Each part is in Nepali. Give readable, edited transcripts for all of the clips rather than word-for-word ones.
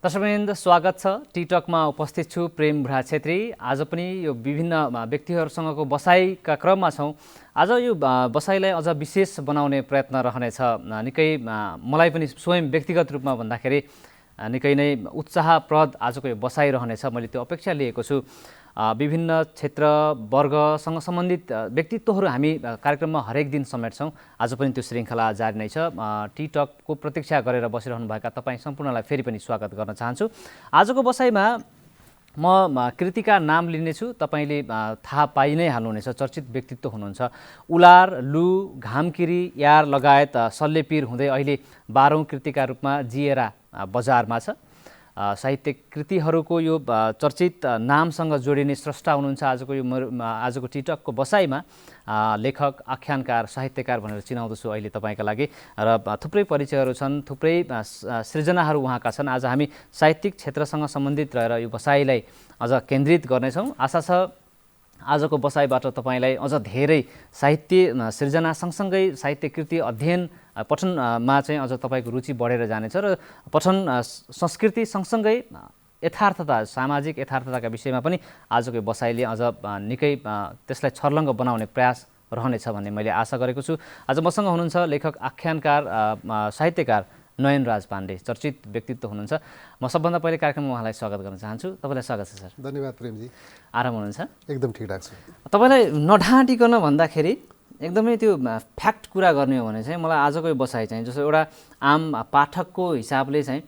दर्शकवृन्द स्वागत छ। टिकटकमा उपस्थित छु प्रेम बुढा छेत्री। आज पनि यो विभिन्न व्यक्तिहरूसँगको बसाइका क्रममा छौँ। आज यो बसाइलाई अझ विशेष बनाउने प्रयत्न रहनेछ। निकै मलाई पनि स्वयं व्यक्तिगत रूपमा भन्दाखेरि निकै नै उत्साहप्रद आजको यो बसाइ रहनेछ। मैले त्यो अपेक्षा लिएको छु। विभिन्न क्षेत्र वर्गसँग सम्बन्धित व्यक्तित्वहरू हामी कार्यक्रममा हरेक दिन समेट्छौँ। आज पनि त्यो श्रृङ्खला जारी नै छ। टिकटकको प्रतीक्षा गरेर बसिरहनुभएका तपाईँ सम्पूर्णलाई फेरि पनि स्वागत गर्न चाहन्छु। आजको बसाइमा म कृतिका नाम लिनेछु। तपाईँले थाहा पाइ नै हाल्नुहुनेछ, चर्चित व्यक्तित्व हुनुहुन्छ। उलार, लु, घामकिरी, यार लगायत सल्लेपिर हुँदै अहिले 12औं कृतिका रूपमा जिएर बजारमा छ। साहित्य कृतिहरूको यो चर्चित नामसँग जोडिने स्रष्टा हुनुहुन्छ। आजको टिकटकको बसाइमा लेखक, आख्यानकार, साहित्यकार भनेर चिनाउँदछु अहिले तपाईँका लागि। र थुप्रै परिचयहरू छन्, थुप्रै सृजनाहरू उहाँका छन्। आज हामी साहित्यिक क्षेत्रसँग सम्बन्धित रहेर यो बसाइलाई अझ केन्द्रित गर्नेछौँ। आशा छ आजको बसाइबाट तपाईँलाई अझ धेरै साहित्य सृजना सँगसँगै साहित्य कृति अध्ययन पठनमा चाहिँ अझ तपाईँको रुचि बढेर जानेछ र पठन संस्कृति सँगसँगै यथार्थता, सामाजिक यथार्थताका विषयमा पनि आजको बसाइले अझ निकै त्यसलाई छर्लङ्ग बनाउने प्रयास रहनेछ भन्ने मैले आशा गरेको छु। आज मसँग हुनुहुन्छ लेखक, आख्यानकार, साहित्यकार नयनराज पाण्डे, चर्चित व्यक्तित्व हुनुहुन्छ। म सबभन्दा पहिले कार्यक्रममा उहाँलाई स्वागत गर्न चाहन्छु। तपाईँलाई स्वागत छ सर। धन्यवाद प्रेमजी। आराम हुनुहुन्छ? एकदम ठिकठाक छु। तपाईँलाई नढाँटिकन भन्दाखेरि एकदमै त्यो फ्याक्ट कुरा गर्ने हो भने चाहिँ मलाई आजको यो बसाइ चाहिँ जस्तो एउटा आम पाठकको हिसाबले चाहिँ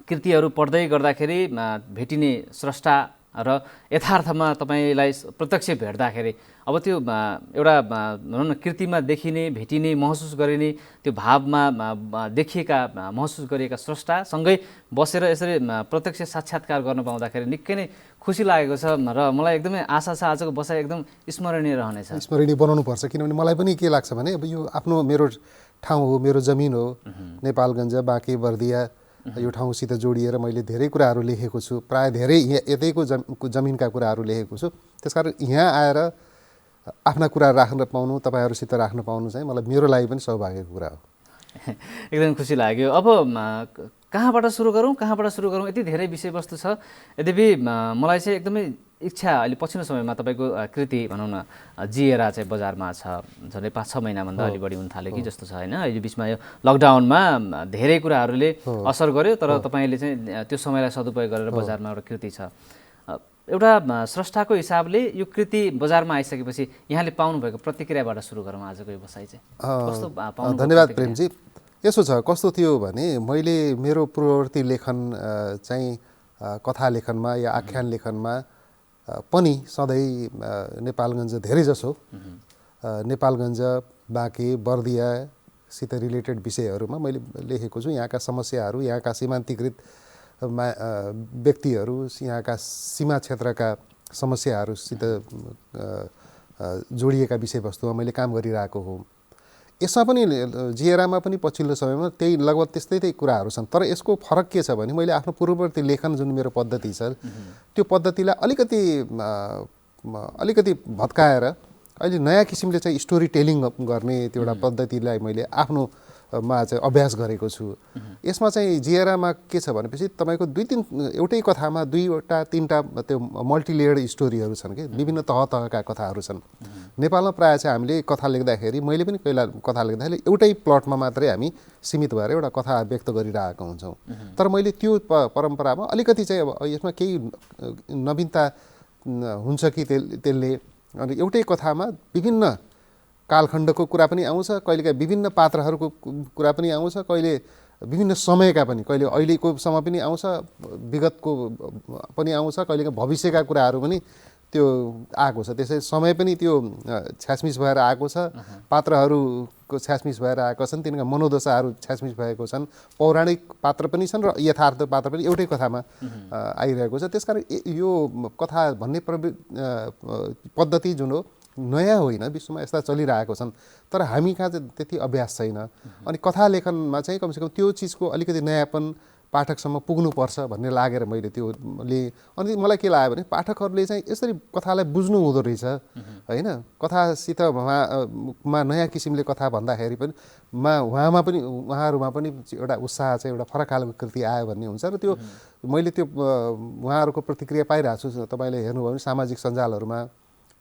कृतिहरू पढ्दै गर्दाखेरि भेटिने स्रष्टा र यथार्थमा तपाईँलाई प्रत्यक्ष भेट्दाखेरि अब त्यो एउटा भनौँ न कृतिमा देखिने, भेटिने, महसुस गरिने त्यो भावमा देखिएका, महसुस गरिएका स्रष्टासँगै बसेर यसरी प्रत्यक्ष साक्षात्कार गर्न पाउँदाखेरि निकै नै खुसी लागेको छ र मलाई एकदमै आशा छ आजको बसाइ एकदम स्मरणीय रहनेछ। स्मरणीय बनाउनुपर्छ, किनभने मलाई पनि के लाग्छ भने अब यो आफ्नो मेरो ठाउँ हो, मेरो जमिन हो, नेपालगञ्ज, बाँके, बर्दिया यो ठाउँसित जोडिएर मैले धेरै कुराहरू लेखेको छु। प्रायः धेरै यतैको जमिनका कुराहरू लेखेको छु। त्यसकारण यहाँ आएर आफ्ना कुरा राख्न पाउनु, तपाईँहरूसित राख्न पाउनु चाहिँ मलाई मेरो लागि पनि सौभाग्यको कुरा हो। एकदम खुसी लाग्यो। अब कहाँबाट सुरु गरौँ यति धेरै विषयवस्तु छ। यद्यपि मलाई चाहिँ एकदमै इच्छा अहिले पछिल्लो समयमा तपाईँको कृति भनौँ न जिएरा चाहिँ बजारमा छ, झन्डै 5-6 महिनाभन्दा अलि बढी हुन थाल्यो कि जस्तो छ होइन। अहिले बिचमा यो लकडाउनमा धेरै कुराहरूले असर गर्यो, तर तपाईँले चाहिँ त्यो समयलाई सदुपयोग गरेर बजारमा एउटा कृति छ। एउटा स्रष्टाको हिसाबले यो कृति बजारमा आइसकेपछि यहाँले पाउनुभएको प्रतिक्रियाबाट सुरु गरौँ आजको यो बसाइ चाहिँ। कस्तो पाउनु? धन्यवाद प्रेमजी। यसो छ, कस्तो थियो भने मैले मेरो पूर्ववर्ती लेखन चाहिँ कथा लेखनमा या आख्यान लेखनमा पनि सधैँ नेपालगञ्ज धेरैजसो नेपालगञ्ज, बाँके, बर्दियासित रिलेटेड विषयहरूमा मैले लेखेको छु। यहाँका समस्याहरू, यहाँका सीमान्तीकृत व्यक्तिहरू, यहाँका सीमा क्षेत्रका समस्याहरूसित जोडिएका विषयवस्तुमा मैले काम गरिरहेको हो। यसमा पनि जिएरामा पनि पछिल्लो समयमा त्यही लगभग त्यस्तै कुराहरू छन्। तर यसको फरक के छ भने मैले आफ्नो पूर्ववर्ती लेखन जुन मेरो पद्धति छ त्यो पद्धतिलाई अलिकति भत्काएर अहिले नयाँ किसिमले चाहिँ स्टोरी टेलिङ गर्ने त्यो एउटा पद्धतिलाई मैले आफ्नोमा चाहिँ अभ्यास गरेको छु। यसमा चाहिँ जिएरामा के छ भनेपछि तपाईँको 2-3 एउटै कथामा 2-3टा त्यो मल्टिलेयर्ड स्टोरीहरू छन् कि विभिन्न तहका कथाहरू छन्। नेपालमा प्रायः चाहिँ हामीले कथा लेख्दाखेरि, मैले पनि पहिला कथा लेख्दाखेरि एउटै प्लटमा मात्रै हामी सीमित भएर एउटा कथा व्यक्त गरिरहेका हुन्छौँ। तर मैले त्यो परम्परामा अलिकति चाहिँ अब यसमा केही नवीनता हुन्छ कि त्यसले अनि एउटै कथामा विभिन्न कालखण्डको कुरा पनि आउँछ, कहिलेकाहीँ विभिन्न पात्रहरूको कुरा पनि आउँछ, कहिले विभिन्न समयका पनि, कहिले अहिलेको समय पनि आउँछ, विगतको पनि आउँछ, कहिलेकाहीँ भविष्यका कुराहरू पनि त्यो आएको छ। त्यसै समय पनि त्यो छ्यासमिस भएर आएको छ, पात्रहरूको छ्यासमिस भएर आएको छन्, तिनका मनोदशाहरू छ्यासमिस भएको छन्, पौराणिक पात्र पनि छन् र यथार्थ पात्र पनि एउटै कथामा आइरहेको छ। त्यसकारण यो कथा भन्ने पद्धति जुन हो नयाँ होइन, विश्वमा यस्ता चलिरहेको छन्, तर हामी कहाँ चाहिँ त्यति अभ्यास छैन। अनि कथा लेखनमा चाहिँ कमसेकम त्यो चिजको अलिकति नयाँपन, पाठकसम्म पुग्नुपर्छ भन्ने लागेर मैले त्यो लिएँ। अनि मलाई के लाग्यो भने पाठकहरूले चाहिँ यसरी कथालाई बुझ्नु हुँदो रहेछ होइन। कथासित मा नयाँ किसिमले कथा भन्दाखेरि पनि उहाँहरूमा पनि एउटा उत्साह चाहिँ एउटा फरक खालको कृति आयो भन्ने हुन्छ। र त्यो मैले त्यो उहाँहरूको प्रतिक्रिया पाइरहेको छु। तपाईँले हेर्नुभयो भने सामाजिक सञ्जालहरूमा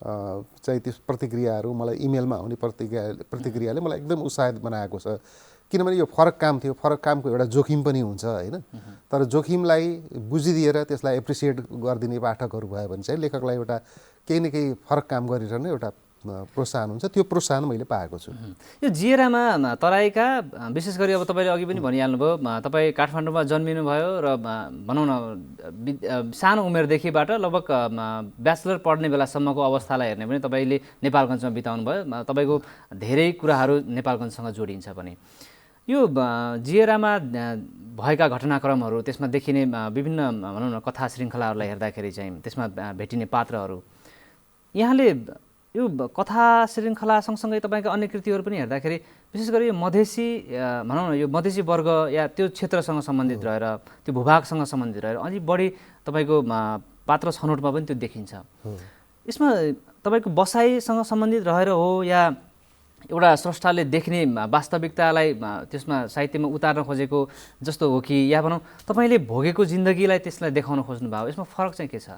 चाहिँ त्यो प्रतिक्रियाहरू मलाई इमेलमा आउने प्रतिक्रियाले मलाई एकदम उत्साहित बनाएको छ। किनभने यो फरक काम थियो, फरक कामको एउटा जोखिम पनि हुन्छ होइन। तर जोखिमलाई बुझिदिएर त्यसलाई एप्रिसिएट गरिदिने पाठकहरू भयो भने चाहिँ लेखकलाई एउटा केही न केही फरक काम गरिरहने एउटा प्रोत्साहन हुन्छ। त्यो प्रोत्साहन मैले पाएको छु। यो जिएरामा तराईका विशेष गरी अब तपाईँले अघि पनि भनिहाल्नुभयो तपाईँ काठमाडौँमा जन्मिनुभयो र भनौँ न सानो उमेरदेखिबाट लगभग ब्याचलर पढ्ने बेलासम्मको अवस्थालाई हेर्ने भने तपाईँले नेपालगञ्जमा बिताउनु भयो। तपाईँको धेरै कुराहरू नेपालगञ्जसँग जोडिन्छ पनि। यो जिएरामा भएका घटनाक्रमहरू, त्यसमा देखिने विभिन्न भनौँ न कथा श्रृङ्खलाहरूलाई हेर्दाखेरि चाहिँ त्यसमा भेटिने पात्रहरू, यहाँले यो कथा श्रृङ्खला सँगसँगै तपाईँका अन्य कृतिहरू पनि हेर्दाखेरि विशेष गरी यो मधेसी भनौँ न यो मधेसी वर्ग या त्यो क्षेत्रसँग सम्बन्धित रहेर, त्यो भूभागसँग सम्बन्धित रहेर अलि बढी तपाईँको पात्र छनौटमा पनि त्यो देखिन्छ। यसमा तपाईँको बसाइसँग सम्बन्धित रहेर हो या एउटा स्रष्टाले देख्ने वास्तविकतालाई त्यसमा साहित्यमा उतार्न खोजेको जस्तो हो कि या भनौँ तपाईँले भोगेको जिन्दगीलाई त्यसलाई देखाउन खोज्नु भयो? यसमा फरक चाहिँ के छ?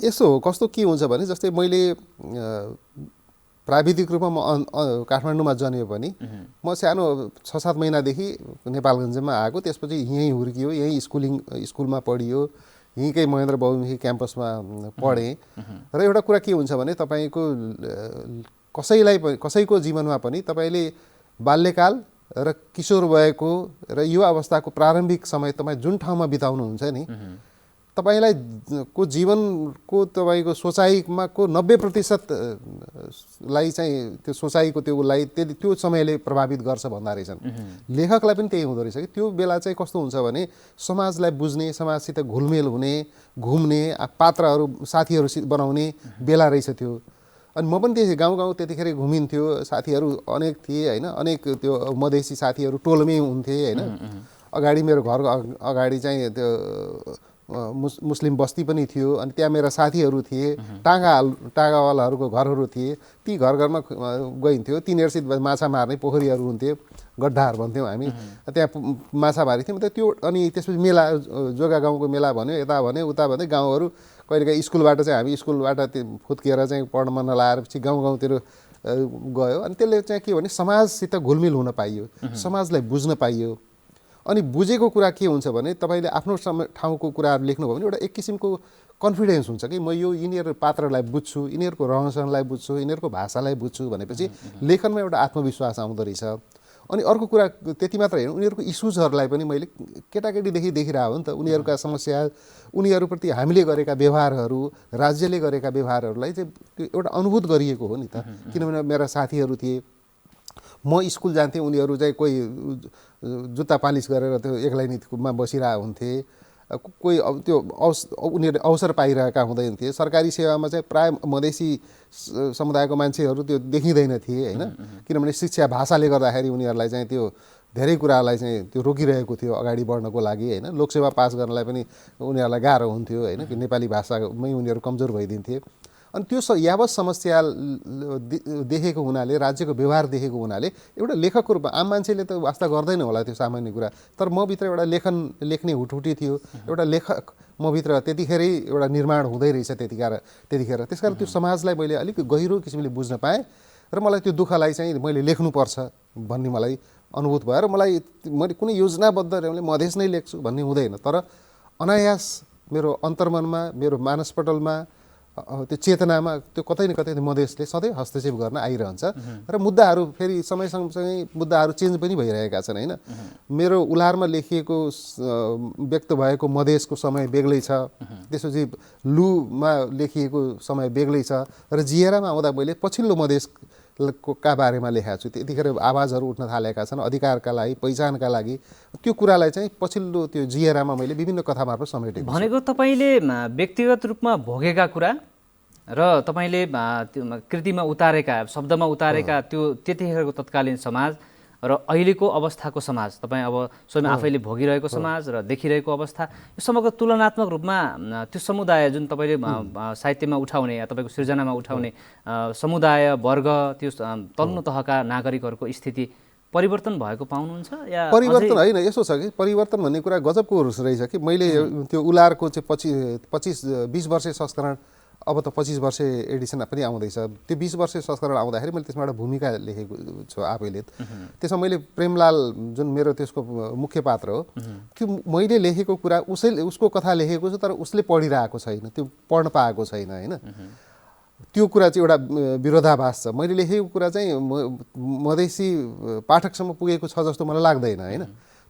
यसो हो, कस्तो के हुन्छ भने जस्तै मैले प्राविधिक रूपमा म काठमाडौँमा जन्मियो पनि म सानो 6-7 महिनादेखि नेपालगञ्जमा आएको। त्यसपछि यहीँ हुर्कियो, यहीँ स्कुलमा पढियो, यहीँकै महेन्द्र बहुमुखी क्याम्पसमा पढेँ। र एउटा कुरा के हुन्छ भने तपाईँको कसैको जीवनमा पनि तपाईँले बाल्यकाल र किशोर वयको र युवा अवस्थाको प्रारम्भिक समय तपाईँ जुन ठाउँमा बिताउनुहुन्छ नि, तपाईँलाई को जीवनको तपाईँको सोचाइमा को 90% लाई चाहिँ त्यो सोचाइको त्योलाई त्यो समयले प्रभावित गर्छ भन्दा रहेछन्। लेखकलाई पनि त्यही हुँदो रहेछ कि त्यो बेला चाहिँ कस्तो हुन्छ भने समाजलाई बुझ्ने, समाजसित घुलमेल हुने, घुम्ने, पात्रहरू साथीहरू बनाउने बेला रहेछ त्यो। अनि म पनि त्यही गाउँ त्यतिखेर घुमिन्थ्यो, साथीहरू अनेक थिए होइन। अनेक त्यो मधेसी साथीहरू टोलमै हुन्थे होइन। अगाडि मेरो घर अगाडि चाहिँ त्यो मुस्लिम बस्ती पनि थियो। अनि त्यहाँ मेरा साथीहरू थिए, टाँगावालाहरूको घरहरू थिए। ती घरमा गइन्थ्यो, तिनीहरूसित माछा मार्ने पोखरीहरू हुन्थे, गड्डाहरू भन्थ्यौँ हामी। त्यहाँ माछा मारिथ्यौँ। त्यो अनि त्यसपछि मेला, जोगा गाउँको मेला भन्यो, यता भन्यो उता भन्यो। गाउँहरू कहिलेकाहीँ स्कुलबाट चाहिँ हामी स्कुलबाट फुत्किएर चाहिँ पढ्न मन नलाएर पछि गाउँतिर गयो। अनि त्यसले चाहिँ के भने समाजसित घुलमिल हुन पाइयो, समाजलाई बुझ्न पाइयो। अनि बुझेको कुरा के हुन्छ भने तपाईँले आफ्नो ठाउँको कुराहरू लेख्नुभयो भने एउटा एक किसिमको कन्फिडेन्स हुन्छ कि म यो यिनीहरू पात्रलाई बुझ्छु, यिनीहरूको रहनसहनलाई बुझ्छु, यिनीहरूको भाषालाई बुझ्छु भनेपछि लेखनमा एउटा आत्मविश्वास आउँदो रहेछ। अनि अर्को कुरा त्यति मात्र होइन, उनीहरूको इस्युजहरूलाई पनि मैले केटाकेटीदेखि देखिरहेको हो नि त। उनीहरूका समस्या, उनीहरूप्रति हामीले गरेका व्यवहारहरू, राज्यले गरेका व्यवहारहरूलाई चाहिँ एउटा अनुभूत गरिएको हो नि त। किनभने मेरा साथीहरू थिए, म स्कुल जान्थेँ, उनीहरू चाहिँ कोही जुत्ता पालिस गरेर त्यो एक्लै नीतिमा बसिरहेको हुन्थे। कोही त्यो उनीहरूले अवसर पाइरहेका हुँदैन थिए। सरकारी सेवामा चाहिँ प्राय मधेसी समुदायको मान्छेहरू त्यो देखिँदैन थिए होइन। किनभने शिक्षा भाषाले गर्दाखेरि उनीहरूलाई चाहिँ त्यो धेरै कुरालाई चाहिँ त्यो रोकिरहेको थियो अगाडि बढ्नको लागि होइन। लोकसेवा पास गर्नलाई पनि उनीहरूलाई गाह्रो हुन्थ्यो होइन, कि नेपाली भाषामै उनीहरू कमजोर भइदिन्थे। अनि त्यो यावत समस्या देखेको हुनाले, राज्यको व्यवहार देखेको हुनाले एउटा लेखकको रूपमा आम मान्छेले त वास्ता गर्दैन होला त्यो सामान्य कुरा, तर मभित्र एउटा लेख्ने हुटहुटी थियो। एउटा लेखक मभित्र त्यतिखेरै एउटा निर्माण हुँदै रहेछ त्यतिखेर। त्यसकारण त्यो समाजलाई मैले अलिक गहिरो किसिमले बुझ्न पाएँ र मलाई त्यो दुःखलाई चाहिँ मैले लेख्नुपर्छ भन्ने मलाई अनुभूत भयो। र मैले कुनै योजनाबद्ध मधेस नै लेख्छु भन्ने हुँदैन, तर अनायास मेरो अन्तर्मनमा, मेरो मानसपटलमा, त्यो चेतनामा त्यो कतै न कतै मधेसले सधैँ हस्तक्षेप गर्न आइरहन्छ। र मुद्दाहरू फेरि समय सँगसँगै मुद्दाहरू चेन्ज पनि भइरहेका छन् होइन। मेरो उलारमा लेखिएको व्यक्त भएको मधेसको समय बेग्लै छ, त्यसपछि लुमा लेखिएको समय बेग्लै छ, र जिएरामा आउँदा मैले पछिल्लो मधेसका बारेमा लेखेको छु। त्यतिखेर आवाजहरू उठ्न थालेका छन् अधिकारका लागि, पहिचानका लागि। त्यो कुरालाई चाहिँ पछिल्लो त्यो जिएरामा मैले विभिन्न कथा मार्फत समेटेको छु। भनेको तपाईँले व्यक्तिगत रूपमा भोगेका कुरा र तपाईँले कृतिमा उतारेका, शब्दमा उतारेका त्यो त्यतिखेरको तत्कालीन समाज र अहिलेको अवस्थाको समाज, तपाईँ अब स्वयं आफैले भोगिरहेको समाज र देखिरहेको अवस्था, यो समग्र तुलनात्मक रूपमा त्यो समुदाय जुन तपाईँले साहित्यमा उठाउने या तपाईँको सृजनामा उठाउने समुदाय वर्ग, त्यो तल्लो तहका नागरिकहरूको स्थिति परिवर्तन भएको पाउनुहुन्छ या परिवर्तन होइन? यसो छ कि परिवर्तन भन्ने कुरा गजबको रहेछ कि मैले त्यो उलारको चाहिँ 20 वर्षे संस्करण, अब त 25 वर्षे एडिसन पनि आउँदैछ। त्यो 20 वर्षे संस्करण आउँदाखेरि मैले त्यसमा एउटा भूमिका लेखेको छु आफैले। त्यसमा मैले प्रेमलाल जुन मेरो त्यसको मुख्य पात्र हो, त्यो मैले लेखेको कुरा उसको कथा लेखेको छु, तर उसले पढिरहेको छैन, त्यो पढ्न पाएको छैन होइन। त्यो कुरा चाहिँ एउटा विरोधाभास छ। मैले लेखेको कुरा चाहिँ मधेसी पाठकसम्म पुगेको छ जस्तो मलाई लाग्दैन होइन।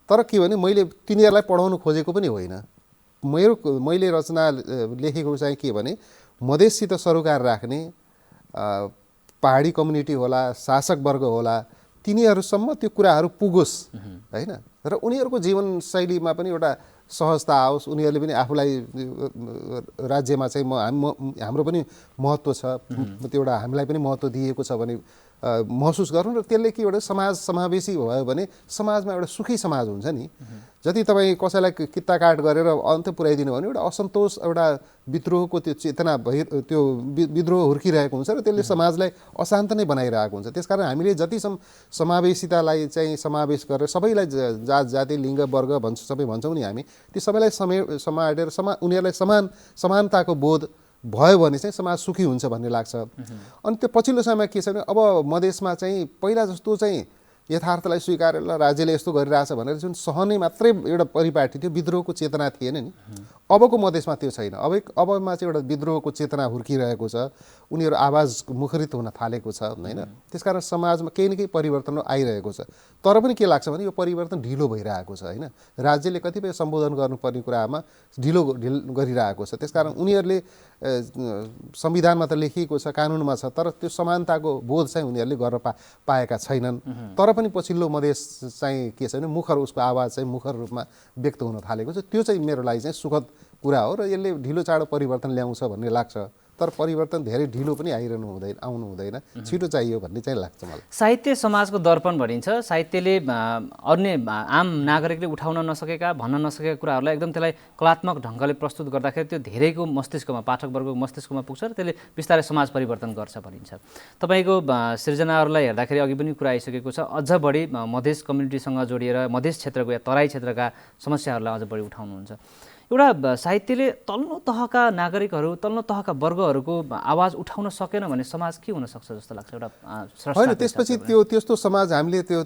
तर के भने मैले तिनीहरूलाई पढाउनु खोजेको पनि होइन। मैले रचना लेखेको चाहिँ के भने मधेससित सरोकार राख्ने पहाडी कम्युनिटी होला, शासक वर्ग होला, तिनीहरूसम्म त्यो कुराहरू पुगोस् होइन। र उनीहरूको जीवनशैलीमा पनि एउटा सहजता आओस्, उनीहरूले पनि आफूलाई राज्यमा चाहिँ हाम्रो पनि महत्त्व छ, त्यो एउटा हामीलाई पनि महत्त्व दिएको छ भने महसुस गर्नु। र त्यसले के एउटा समाज समावेशी भयो भने समाजमा एउटा सुखी समाज हुन्छ नि। जति तपाईँ कसैलाई कित्ता काट गरेर अन्त पुर्याइदिनु भने एउटा असन्तोष, एउटा विद्रोहको त्यो चेतना त्यो विद्रोह हुर्किरहेको हुन्छ र त्यसले समाजलाई अशान्त नै बनाइरहेको हुन्छ। त्यसकारण हामीले जति समावेशितालाई चाहिँ समावेश गरेर सबैलाई जात जाति लिङ्ग वर्ग सबै भन्छौँ नि हामी, त्यो सबैलाई समाटेर उनीहरूलाई समानताको बोध भयो भने चाहिँ समाज सुखी हुन्छ भन्ने लाग्छ। अनि त्यो पछिल्लो समयमा के छ भने अब मधेसमा चाहिँ पहिला जस्तो चाहिँ यथार्थलाई स्वीकारेर राज्यले यस्तो गरिरहेछ भनेर जुन सहने मात्रै एउटा परिपाटी थियो, विद्रोहको चेतना थिएन नि। अबको मधेसमा त्यो छैन। अबमा चाहिँ एउटा विद्रोहको चेतना हुर्किरहेको छ, उनीहरू आवाज मुखरित हुन थालेको छ होइन। त्यसकारण समाजमा केही न केही परिवर्तन आइरहेको छ। तर पनि के लाग्छ भने यो परिवर्तन ढिलो भइरहेको छ होइन। राज्यले कतिपय सम्बोधन गर्नुपर्ने कुरामा ढिलो गरिरहेको छ। त्यसकारण उनीहरूले संविधानमा त लेखिएको छ, कानुनमा छ, तर त्यो समानताको बोध चाहिँ उनीहरूले गर्न पाएका छैनन्। तर पनि पछिल्लो मधेस चाहिँ के छ भने उसको आवाज चाहिँ मुखर रूपमा व्यक्त हुन थालेको छ। त्यो चाहिँ मेरो लागि चाहिँ सुखद कुरा हो र यसले ढिलो चाँडो परिवर्तन ल्याउँछ भन्ने लाग्छ। तर परिवर्तन धेरै ढिलो पनि आउनु हुँदैन, छिटो चाहियो भन्ने चाहिँ लाग्छ मलाई। साहित्य समाजको दर्पण भनिन्छ। साहित्यले अन्य आम नागरिकले उठाउन नसकेका, भन्न नसकेका कुराहरूलाई एकदम त्यसलाई कलात्मक ढङ्गले प्रस्तुत गर्दाखेरि त्यो धेरैको मस्तिष्कमा, पाठकवर्गको मस्तिष्कमा पुग्छ र त्यसले बिस्तारै समाज परिवर्तन गर्छ भनिन्छ। तपाईँको सृजनाहरूलाई हेर्दाखेरि अघि पनि कुरा आइसकेको छ, अझ बढी मधेस कम्युनिटीसँग जोडिएर मधेस क्षेत्रको या तराई क्षेत्रका समस्याहरूलाई अझ बढी उठाउनुहुन्छ। एउटा साहित्यले तल्लो तहका नागरिकहरू, तल्लो तहका वर्गहरूको आवाज उठाउन सकेन भने समाज के हुन सक्छ जस्तो लाग्छ? एउटा होइन, त्यसपछि त्यस्तो समाज हामीले त्यो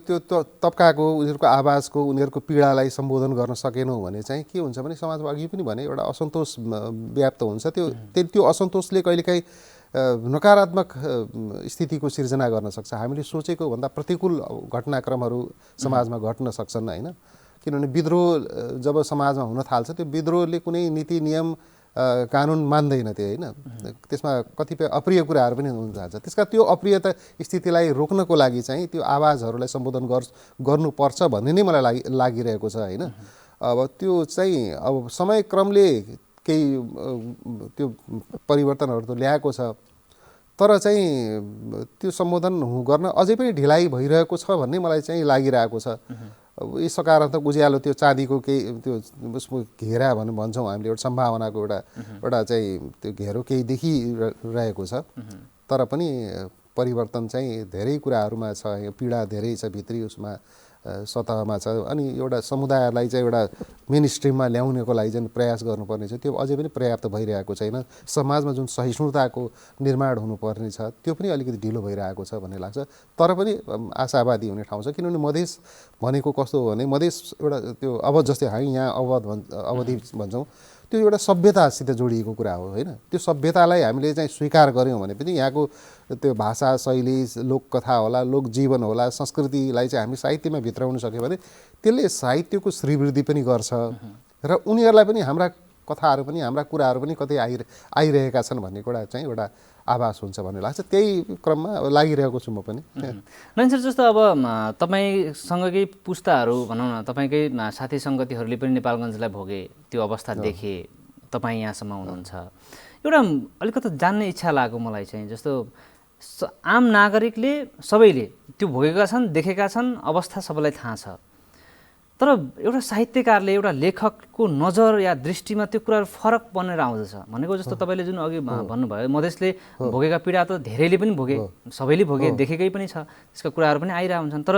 तबकाको उनीहरूको आवाजको, उनीहरूको पीडालाई सम्बोधन गर्न सकेनौँ भने चाहिँ के हुन्छ भने समाजमा अघि पनि भने एउटा असन्तोष व्याप्त हुन्छ। त्यो असन्तोषले कहिलेकाहीँ नकारात्मक स्थितिको सिर्जना गर्न सक्छ। हामीले सोचेको भन्दा प्रतिकूल घटनाक्रमहरू समाजमा घट्न सक्छन् होइन। किनभने विद्रोह जब समाजमा हुन थाल्छ, त्यो विद्रोहले कुनै नीति नियम कानुन मान्दैन त्यो होइन। त्यसमा कतिपय अप्रिय कुराहरू पनि हुन जान्छ। त्यसका त्यो अप्रियता स्थितिलाई रोक्नको लागि चाहिँ त्यो आवाजहरूलाई सम्बोधन गर्नुपर्छ भन्ने नै मलाई लागिरहेको छ होइन। अब त्यो चाहिँ अब समयक्रमले केही त्यो परिवर्तनहरू त ल्याएको छ, तर चाहिँ त्यो सम्बोधन गर्न अझै पनि ढिलाइ भइरहेको छ भन्ने मलाई चाहिँ लागिरहेको छ। यी सकारात्मक उज्यालो त्यो चाँदीको केही त्यो उसको घेरा भन्छौँ हामीले, एउटा सम्भावनाको एउटा चाहिँ त्यो घेरो केही देखिरहेको छ। तर पनि परिवर्तन चाहिँ धेरै कुराहरूमा छ, पीडा धेरै छ भित्री उसमा सतहमा छ। अनि एउटा समुदायलाई चाहिँ एउटा मेन स्ट्रिममा ल्याउनको लागि चाहिँ प्रयास गर्नुपर्ने छ, त्यो अझै पनि पर्याप्त भइरहेको छैन। समाजमा जुन सहिष्णुताको निर्माण हुनुपर्ने छ त्यो पनि अलिकति ढिलो भइरहेको छ भन्ने लाग्छ। तर पनि आशावादी हुने ठाउँ छ, किनभने मधेस भनेको कस्तो हो भने मधेस एउटा त्यो अब जस्तै हामी यहाँ अवधि भन्छौँ, त्यो एउटा सभ्यतासित जोडिएको कुरा हो होइन। त्यो सभ्यतालाई हामीले चाहिँ स्वीकार गऱ्यौँ भने पनि यहाँको त्यो भाषा शैली, लोककथा होला, लोकजीवन होला, संस्कृतिलाई चाहिँ हामी साहित्यमा भित्राउन सक्यो भने त्यसले साहित्यको श्रीवृद्धि पनि गर्छ र उनीहरूलाई पनि हाम्रा कथाहरू पनि, हाम्रा कुराहरू पनि कतै आइरहेका छन् भन्ने कुरा चाहिँ एउटा आभास हुन्छ भन्ने लाग्छ। त्यही क्रममा लागिरहेको छु म पनि। नयन सर, जस्तो अब तपाईँसँगकै पुस्ताहरू भनौँ न, तपाईँकै साथी सङ्गतिहरूले पनि नेपालगञ्जलाई भोगे, त्यो अवस्था देखे, तपाईँ यहाँसम्म हुनुहुन्छ। एउटा अलिकति जान्ने इच्छा लाग्यो मलाई चाहिँ, जस्तो आम नागरिकले सबैले त्यो भोगेका छन्, देखेका छन्, अवस्था सबैलाई थाहा छ। तर एउटा साहित्यकारले, एउटा लेखकको नजर या दृष्टिमा त्यो कुराहरू फरक बनेर आउँदछ। भनेको जस्तो तपाईँले जुन अघि भन्नुभयो, मधेसले भोगेका पीडा त धेरैले पनि भोगे, सबैले भोगे, देखेकै पनि छ, त्यसका कुराहरू पनि आइरहेका हुन्छन्। तर